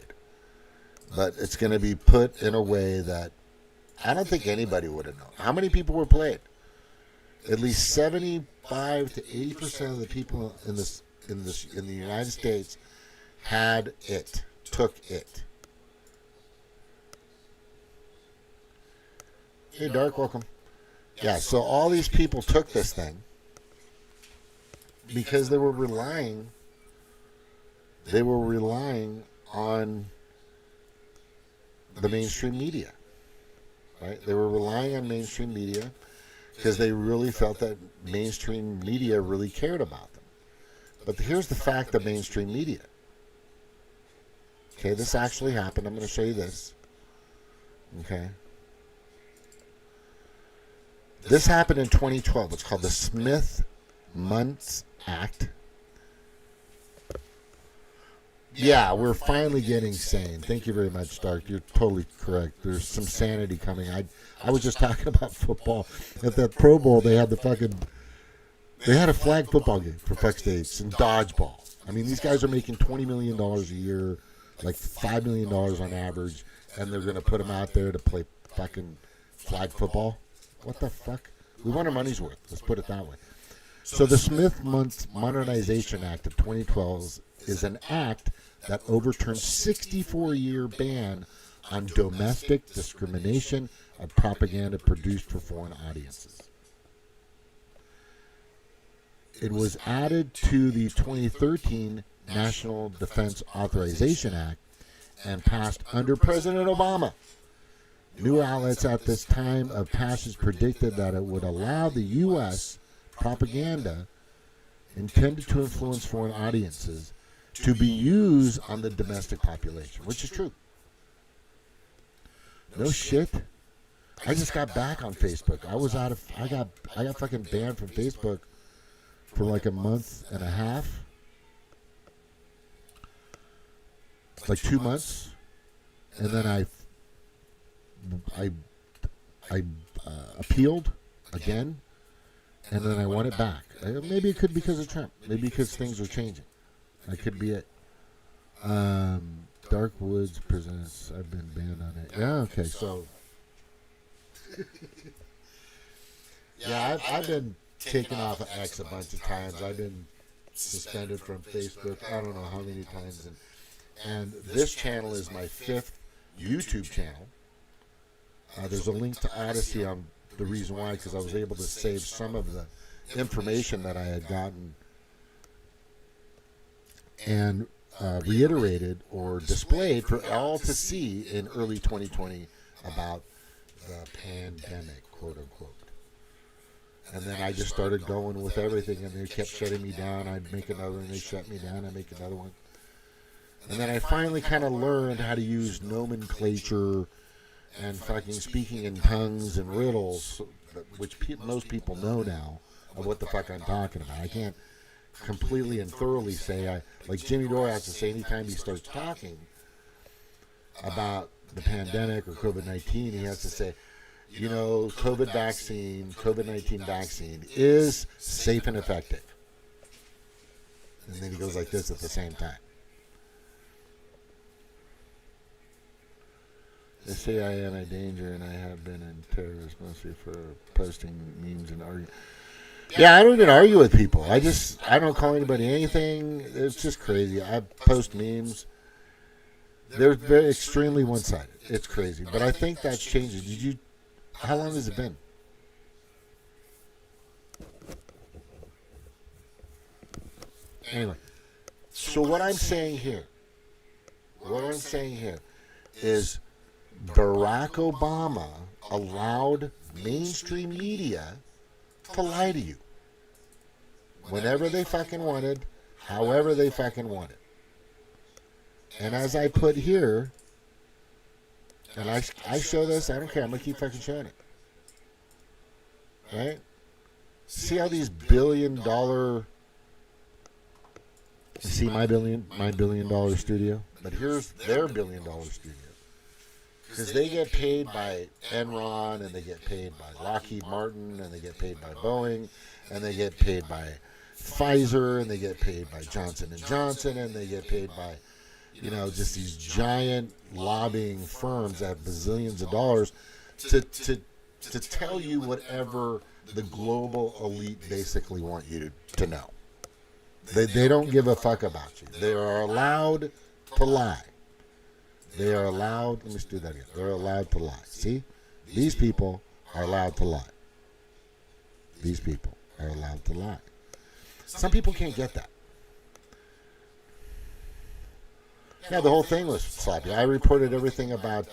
But it's going to be put in a way that I don't think anybody would have known. How many people were played? At least 75 to 80% of the people in the United States had it, took it. Hey, Dark, welcome. Yeah, so all these people took this thing because they were relying on the mainstream media, right? They were relying on mainstream media because they really felt that mainstream media really cared about them. But here's the fact of mainstream media. Okay, this actually happened. I'm going to show you this. Okay. This happened in 2012. It's called the Smith-Mundt Act. Yeah, we're finally getting sane. Thank you very much, Stark. You're totally correct. There's some sanity coming. I was just talking about football. At that Pro Bowl, they had a flag football game, for fuck's sakes, and dodgeball. I mean, these guys are making $20 million a year, like $5 million on average, and they're going to put them out there to play fucking flag football. What the fuck? We want our money's worth. Let's put it that way. So the Smith-Mundt Modernization Act of 2012 is an act that overturns 64-year ban on domestic discrimination of propaganda produced for foreign audiences. It was added to the 2013 National Defense Authorization Act and passed under President Obama. New outlets at this time of passage predicted that it would allow the U.S. propaganda intended to influence foreign audiences to be used on the domestic population, which is true. No shit. I just got back on Facebook. I got fucking banned from Facebook for like a month and a half. Like 2 months. And then I appealed again, and then I won it back. Maybe it could be because of Trump. Maybe because things are changing. That could be it. Dark Woods presents. I've been banned on it. Yeah. Okay. So. Yeah, I've been taken off of X a bunch of times. I've been suspended from Facebook. I don't know how many times. And this channel is my 5th YouTube channel. There's a link to Odyssey on the reason why, because I was able to save some of the information that I had gotten and reiterated or displayed for all to see in early 2020 about the pandemic, quote unquote. And then I just started going with everything, and they kept shutting me down. I'd make another, and they shut me down. I'd make another one. And then I finally kind of learned how to use nomenclature and fucking speaking in tongues and riddles, which most people know now of what the fuck I'm talking about. I can't completely and thoroughly say, like Jimmy Dore has to say anytime he starts talking about the pandemic or COVID-19, he has to say, you know, COVID-19 vaccine is safe and effective. And then he goes like this at the same time. They say I am a danger, and I have been in terrorist mostly for posting memes and arguing. Yeah, I don't even argue with people. I don't call anybody anything. It's just crazy. I post memes. They're very extremely one-sided. It's crazy. But I think that's changing. How long has it been? Anyway, so what I'm saying here is Barack Obama allowed mainstream media to lie to you whenever they fucking wanted, however they fucking wanted. And as I put here, and I show this, I don't care, I'm going to keep fucking showing it. Right? See how these billion-dollar... See my billion-dollar studio? But here's their billion-dollar studio. Because they get paid by Enron, and they get paid by Lockheed Martin, and they get paid by Boeing, and they get paid by Pfizer, and they get paid by Johnson & Johnson, and they get paid by, you know, just these giant lobbying firms that have bazillions of dollars to tell you whatever the global elite basically want you to know. They don't give a fuck about you. They are allowed to lie. They are allowed, let me do that again. They're allowed to lie. See? These people are allowed to lie. These people are allowed to lie. Some people can't get that. Yeah, the whole thing was sloppy. I reported everything about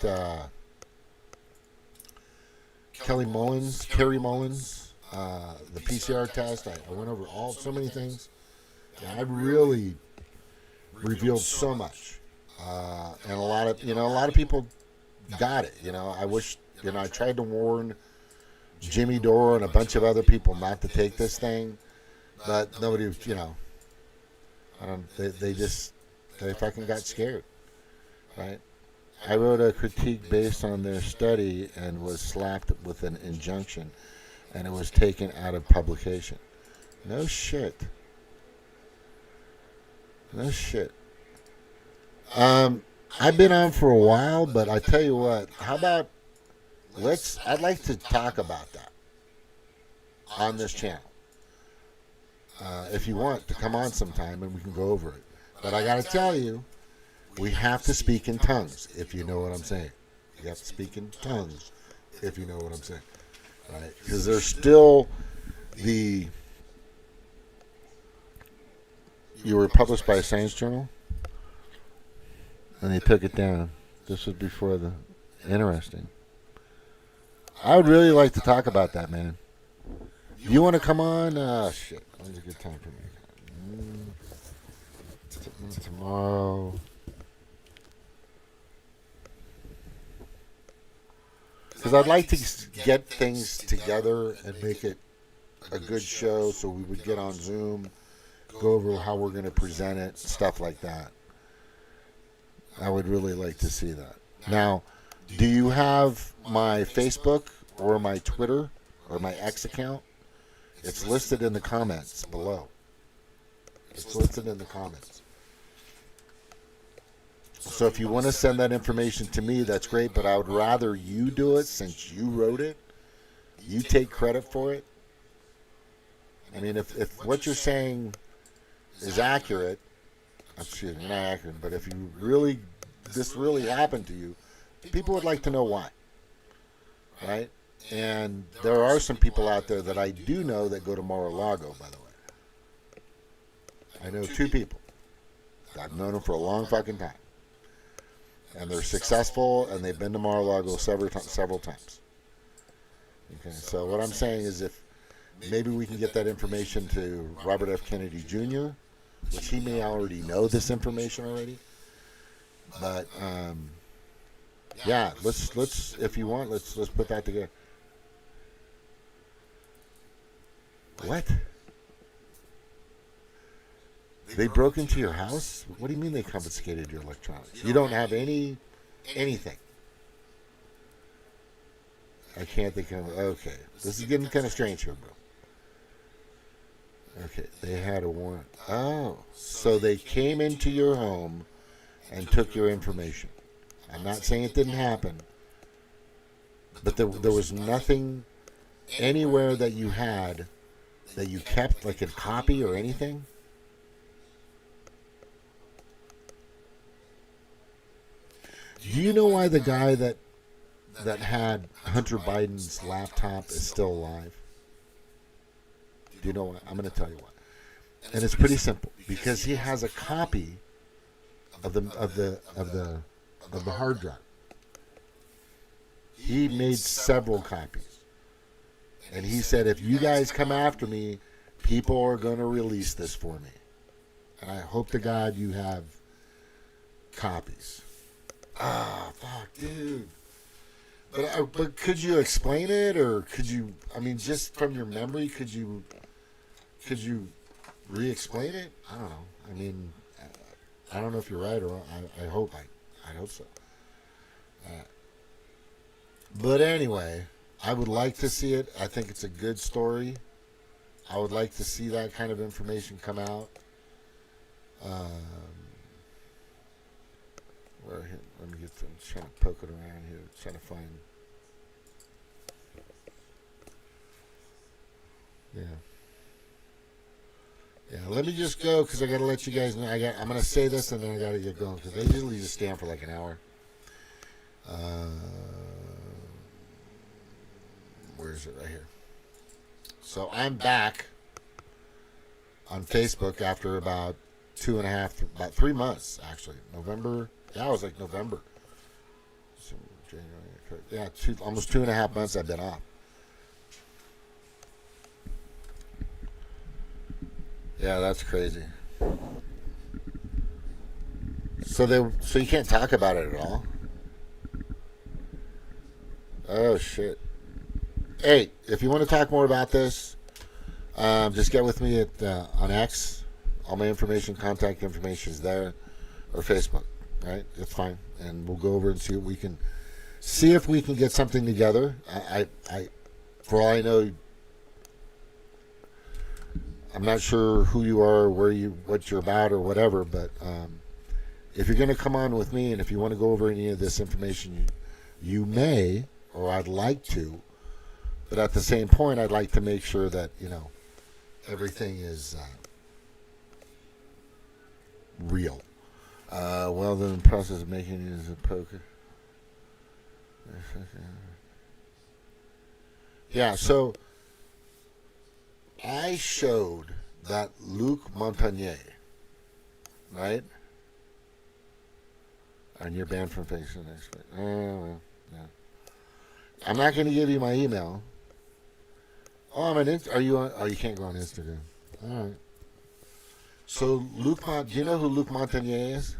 Carrie Mullins, the PCR test. I went over so many things. I really revealed so much. And a lot of people got it. I wish, I tried to warn Jimmy Dore and a bunch of other people not to take this thing, but nobody, they fucking got scared, right? I wrote a critique based on their study and was slapped with an injunction, and it was taken out of publication. No shit. No shit. I've been on for a while, but I tell you what, how about I'd like to talk about that on this channel. If you want to come on sometime and we can go over it. But I got to tell you, we have to speak in tongues, if you know what I'm saying. You have to speak in tongues, if you know what I'm saying. Right? Because there's still you were published by a science journal, and they took it down. This was before interesting. I would really like to talk about that, man. You want to come on? Shit. When's a good time for me? Tomorrow. Because I'd like to get things together and make it a good show, so we would get on Zoom, go over how we're going to present it, stuff like that. I would really like to see that. Now, do you have my Facebook or my Twitter or my X account? It's listed in the comments below. It's listed in the comments. So if you want to send that information to me, that's great, but I would rather you do it since you wrote it. You take credit for it. I mean, if what you're saying is accurate, excuse me, not accurate, but if this really happened to you, people would like to know why. Right? And there are some people out there that I do know that go to Mar-a-Lago, by the way. I know 2 people. I've known them for a long fucking time. And they're successful, and they've been to Mar-a-Lago several times. Okay, so what I'm saying is maybe we can get that information to Robert F. Kennedy Jr., which he may already know this information already. But yeah, let's if you want, let's put that together. What? They broke into your house? What do you mean they confiscated your electronics? You don't have anything. I can't think of. Okay, this is getting kind of strange here, bro. Okay, they had a warrant. Oh, so they came into your home and took your information. I'm not saying it didn't happen, but there was nothing anywhere that you had that you kept, like a copy or anything? Do you know why the guy that had Hunter Biden's laptop is still alive? Do you know why? I'm going to tell you why. And it's pretty simple, because he has a copy of the hard drive. He made several copies. And he said, if you guys come after me, people are going to release this for me. And I hope to God you have copies. Ah, fuck, dude. But could you explain it, or could you? I mean, just from your memory, could you re-explain it? I don't know. I mean, I don't know if you're right or wrong. I hope so. But anyway, I would like to see it. I think it's a good story. I would like to see that kind of information come out. Where here? Let me get them. Trying to poke it around here, trying to find. Yeah. Let me just go, because I got to let you guys know. I'm going to say this and then I got to get going, because they usually just stand for like an hour. Where is it? Right here. So I'm back on Facebook after about 3 months, actually. November. Yeah, it was like November. So January. Yeah, almost 2.5 months I've been off. Yeah, that's crazy. So you can't talk about it at all? Oh shit. Hey, if you want to talk more about this, just get with me on X. All my information, contact information is there, or Facebook. Right? It's fine, and we'll go over and see if we can get something together. I for all I know, I'm not sure who you are, what you're about, or whatever. But if you're going to come on with me, and if you want to go over any of this information, you may, or I'd like to. But at the same point, I'd like to make sure that everything is real. Well, then the process of making it is a poker. Yeah, so I showed that Luc Montagnier, right? And you're banned from Facebook next week. Oh, well, yeah. I'm not going to give you my email. Oh, are you on? Oh, you can't go on Instagram. All right. So do you know who Luc Montagnier is?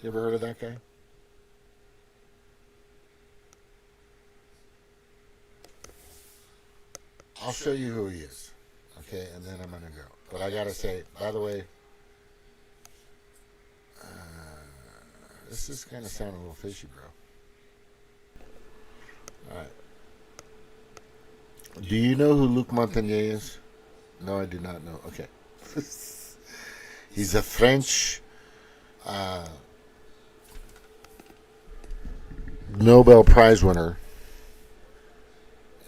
You ever heard of that guy? I'll show you who he is. Okay, and then I'm going to go. But I got to say, by the way, this is kind of sounding a little fishy, bro. All right. Do you know who Luc Montagnier is? No, I do not know. Okay. He's a French Nobel Prize winner.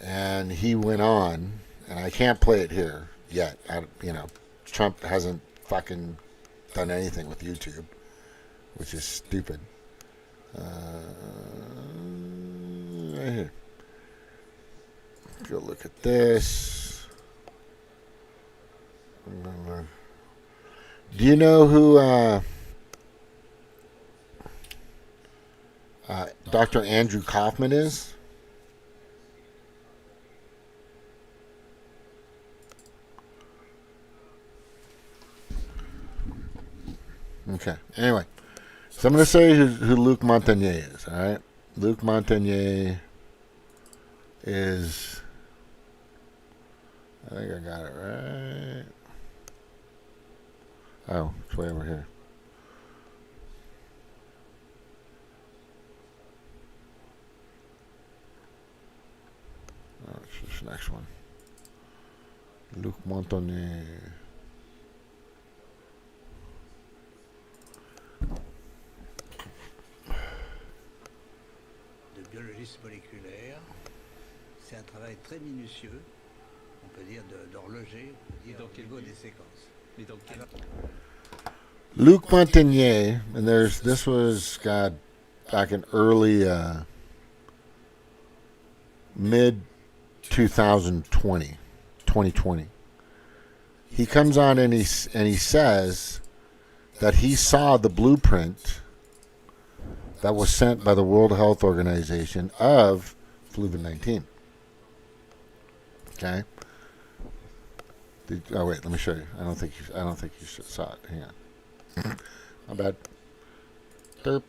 And he went on, and I can't play it here yet. Trump hasn't fucking done anything with YouTube, which is stupid. Right here. Go look at this. Do you know who Dr. Andrew Kaufman is? Okay. Anyway, so I'm going to say who Luc Montagnier is. All right. Luc Montagnier is. I think I got it right. Oh, it's way over here. Oh, it's this next one. Luc Montagnier. De biologiste moléculaire, c'est un travail très minutieux, on peut dire d'horloger, on peut dire au niveau des séquences. Mais donc, Luc Montagnier, and this was God back in early mid 2020. He comes on and he says that he saw the blueprint that was sent by the World Health Organization of COVID-19. Okay. Oh wait, let me show you. I don't think you saw it. Hang on. My bad. Derp.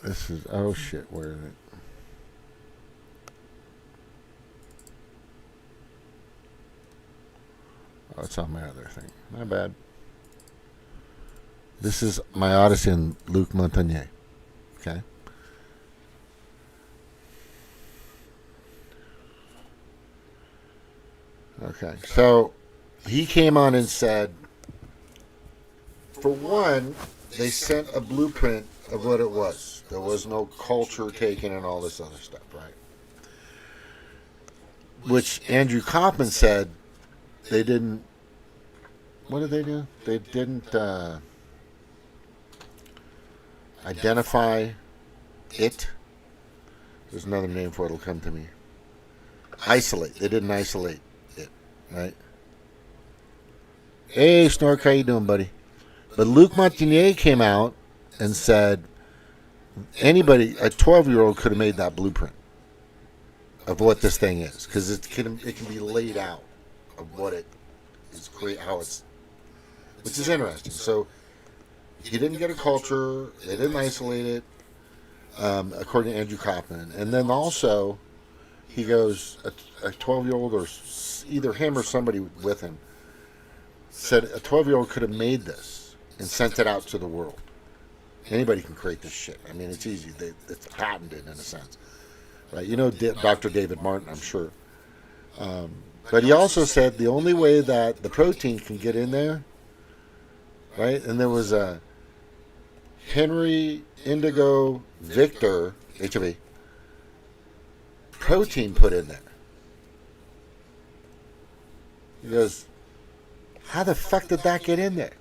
This is, oh shit, where is it? Oh, it's on my other thing. My bad. This is my Odyssey and Luc Montagnier. Okay. Okay, so he came on and said, for one, they sent a blueprint of what it was. There was no culture taken and all this other stuff, right? Which Andrew Kaufman said they didn't. What did they do? They didn't identify it. There's another name for it. It'll come to me. Isolate. They didn't isolate it, right? Hey, Snork, how you doing, buddy? But Luc Montagnier came out and said anybody, a 12-year-old could have made that blueprint of what this thing is, because it can be laid out of what it is, how it's, which is interesting. So he didn't get a culture, they didn't isolate it, according to Andrew Kaufman. And then also, he goes, a 12-year-old, or either him or somebody with him, said a 12-year-old could have made this and sent it out to the world. Anybody can create this shit. I mean, it's easy. It's patented in a sense. Right? You know Dr. David Martin, I'm sure. But he also said the only way that the protein can get in there, right? And there was a Henry Indigo Victor, HIV, protein put in there. He goes, how the fuck did that get in there?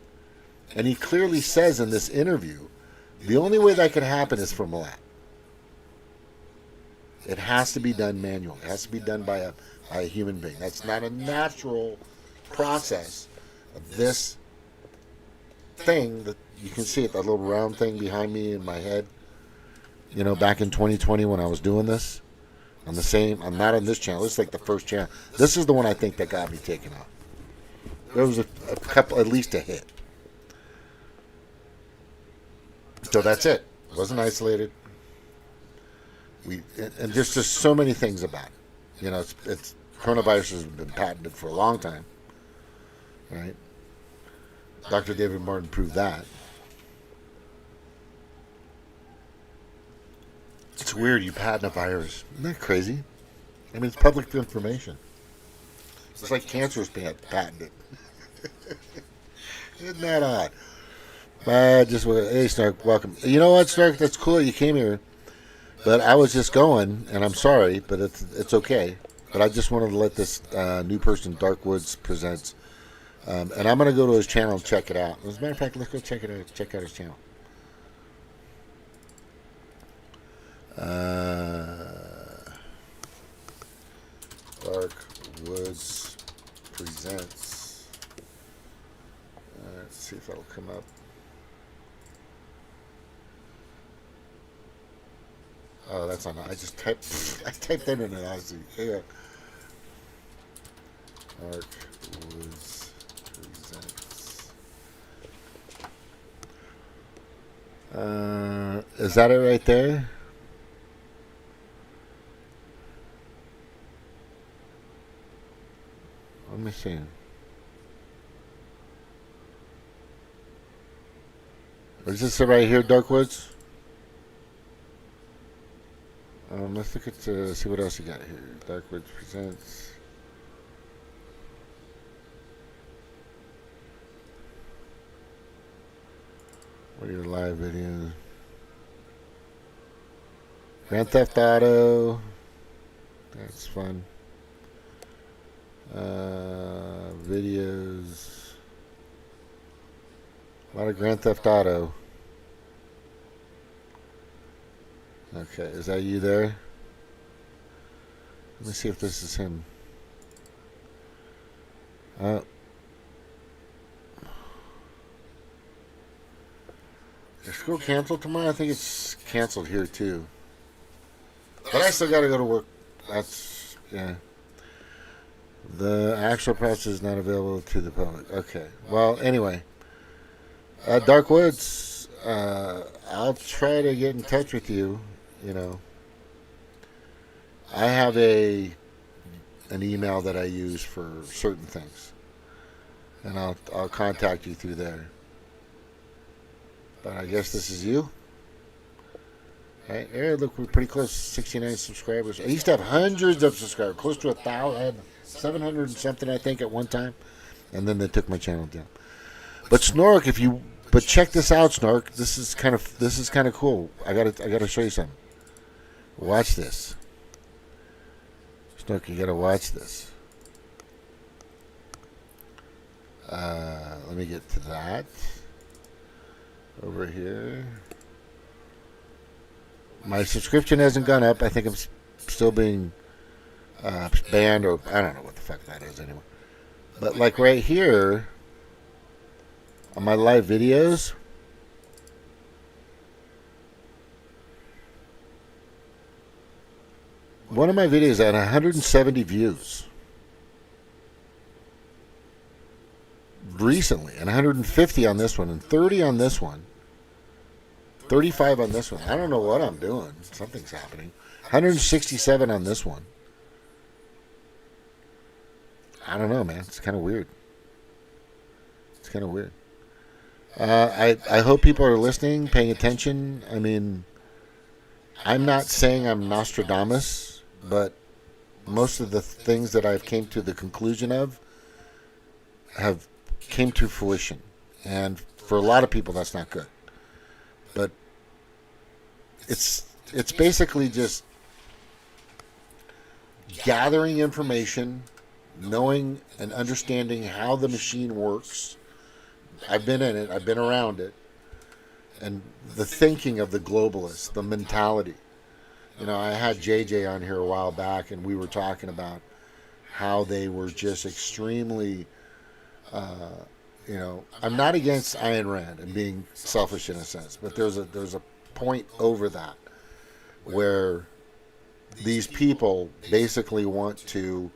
And he clearly says in this interview, the only way that could happen is from a lab. It has to be done manually. It has to be done by a human being. That's not a natural process of this thing that you can see it, that little round thing behind me in my head. You know, back in 2020 when I was doing this, I'm not on this channel. This is like the first channel. This is the one I think that got me taken off. There was a couple, at least a hit. So that's it. It wasn't isolated. And there's just so many things about it. You know, it's coronavirus has been patented for a long time, right? Dr. David Martin proved that. It's weird you patent a virus. Isn't that crazy? I mean, it's public information. It's like cancer is patented. Isn't that odd? Hey, Snark, welcome. You know what, Snark? That's cool you came here. But I was just going, and I'm sorry, but it's okay. But I just wanted to let this new person, Dark Woods, presents. And I'm going to go to his channel and check it out. As a matter of fact, let's go check out his channel. Dark Woods presents. Let's see if that'll come up. Oh, that's not. I typed that in and I see. Yeah. Dark Woods presents. Is that it right there? Let me see. Is this it right here, Darkwoods? Let's look at see what else you got here. Darkwoods presents. What are your live videos? Grand Theft Auto. That's fun. Videos. A lot of Grand Theft Auto. Okay, is that you there? Let me see if this is him. Is school canceled tomorrow? I think it's canceled here too. But I still gotta go to work. That's, yeah. The actual press is not available to the public. Okay. Well, anyway. Dark Woods, I'll try to get in touch with you, you know. I have an email that I use for certain things. And I'll contact you through there. But I guess this is you. Right, hey, look, we're pretty close. 69 subscribers. I used to have hundreds of subscribers, close to 1,000. I had 700 and something, I think, at one time, and then they took my channel down. But Snork, but check this out, Snork. This is kind of cool. I gotta show you something. Watch this, Snork. You gotta watch this. Let me get to that over here. My subscription hasn't gone up. I think I'm still being banned, or I don't know what the fuck that is anymore. But like right here on my live videos, one of my videos had 170 views recently, and 150 on this one, and 30 on this one. 35 on this one. I don't know what I'm doing. Something's happening. 167 on this one. I don't know, man. It's kind of weird. It's kind of weird. I hope people are listening, paying attention. I mean, I'm not saying I'm Nostradamus, but most of the things that I've came to the conclusion of have came to fruition. And for a lot of people, that's not good. But it's basically just gathering information, knowing and understanding how the machine works. I've been in it, I've been around it, and the thinking of the globalists, the mentality. You know, I had JJ on here a while back, and we were talking about how they were just extremely, you know, I'm not against Ayn Rand and being selfish in a sense, but there's a point over that where these people basically want to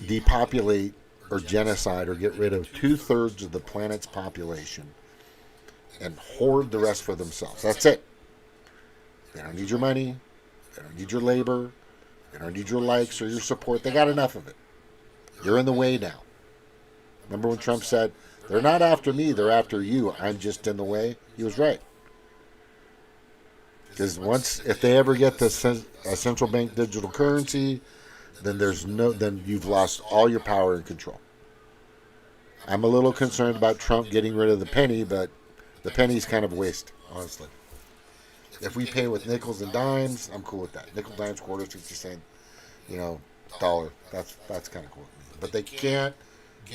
depopulate or genocide or get rid of 2/3 of the planet's population and hoard the rest for themselves. That's it. They don't need your money. They don't need your labor. They don't need your likes or your support. They got enough of it. You're in the way now. Remember when Trump said, they're not after me, they're after you. I'm just in the way? He was right. Because if they ever get a central bank digital currency, then then you've lost all your power and control. I'm a little concerned about Trump getting rid of the penny, but the penny's kind of a waste, honestly. If we pay with nickels and dimes, I'm cool with that. Nickel, dimes, quarters, 50 cents, you know, dollar. That's kind of cool with me. But they can't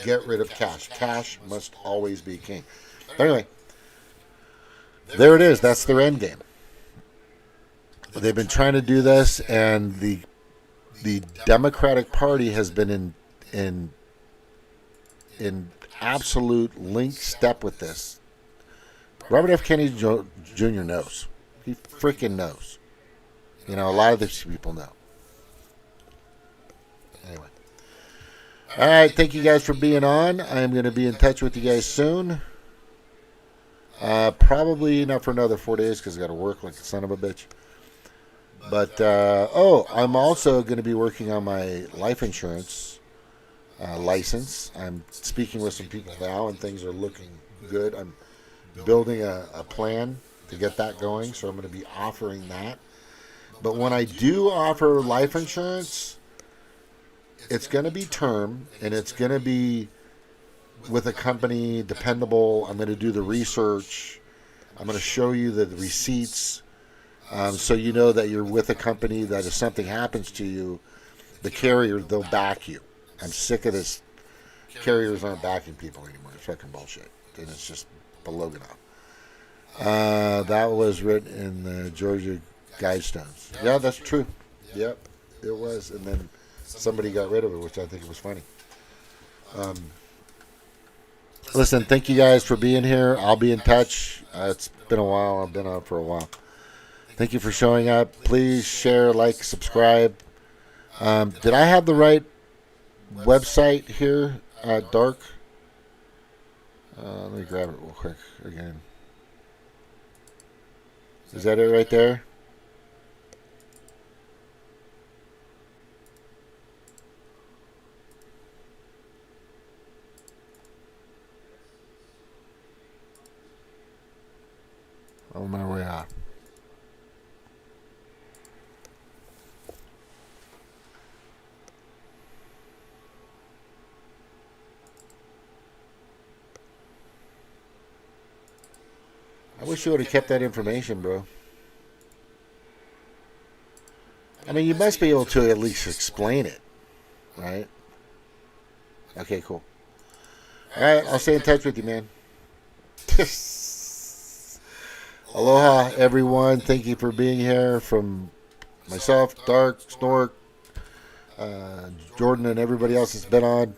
get rid of cash. Cash must always be king. But anyway, there it is. That's their end game. They've been trying to do this, and the Democratic Party has been in absolute link step with this. Robert F. Kennedy Jr. knows. He freaking knows. You know, a lot of these people know. Anyway. All right, thank you guys for being on. I'm going to be in touch with you guys soon. Probably not for another 4 days because I got to work like a son of a bitch. But, I'm also going to be working on my life insurance license. I'm speaking with some people now, and things are looking good. I'm building a plan to get that going, so I'm going to be offering that. But when I do offer life insurance, it's going to be term, and it's going to be with a company, dependable. I'm going to do the research. I'm going to show you the receipts, so you know that you're with a company that if something happens to you, the carrier, they'll back you. I'm sick of this. Carriers aren't backing people anymore. It's fucking bullshit. And it's just below enough. That was written in the Georgia Guidestones. Yeah, that's true. Yep, it was. And then somebody got rid of it, which I think was funny. Listen, thank you guys for being here. I'll be in touch. It's been a while. I've been on for a while. Thank you for showing up. Please share, like, subscribe. Did I have the right website here at Dark? Let me grab it real quick again. Is that it right there? On my way out. I wish you would have kept that information, bro. I mean, you must be able to at least explain it, right? Okay, cool. All right, I'll stay in touch with you, man. Aloha, everyone. Thank you for being here. From myself, Dark, Snork, Jordan, and everybody else that's been on.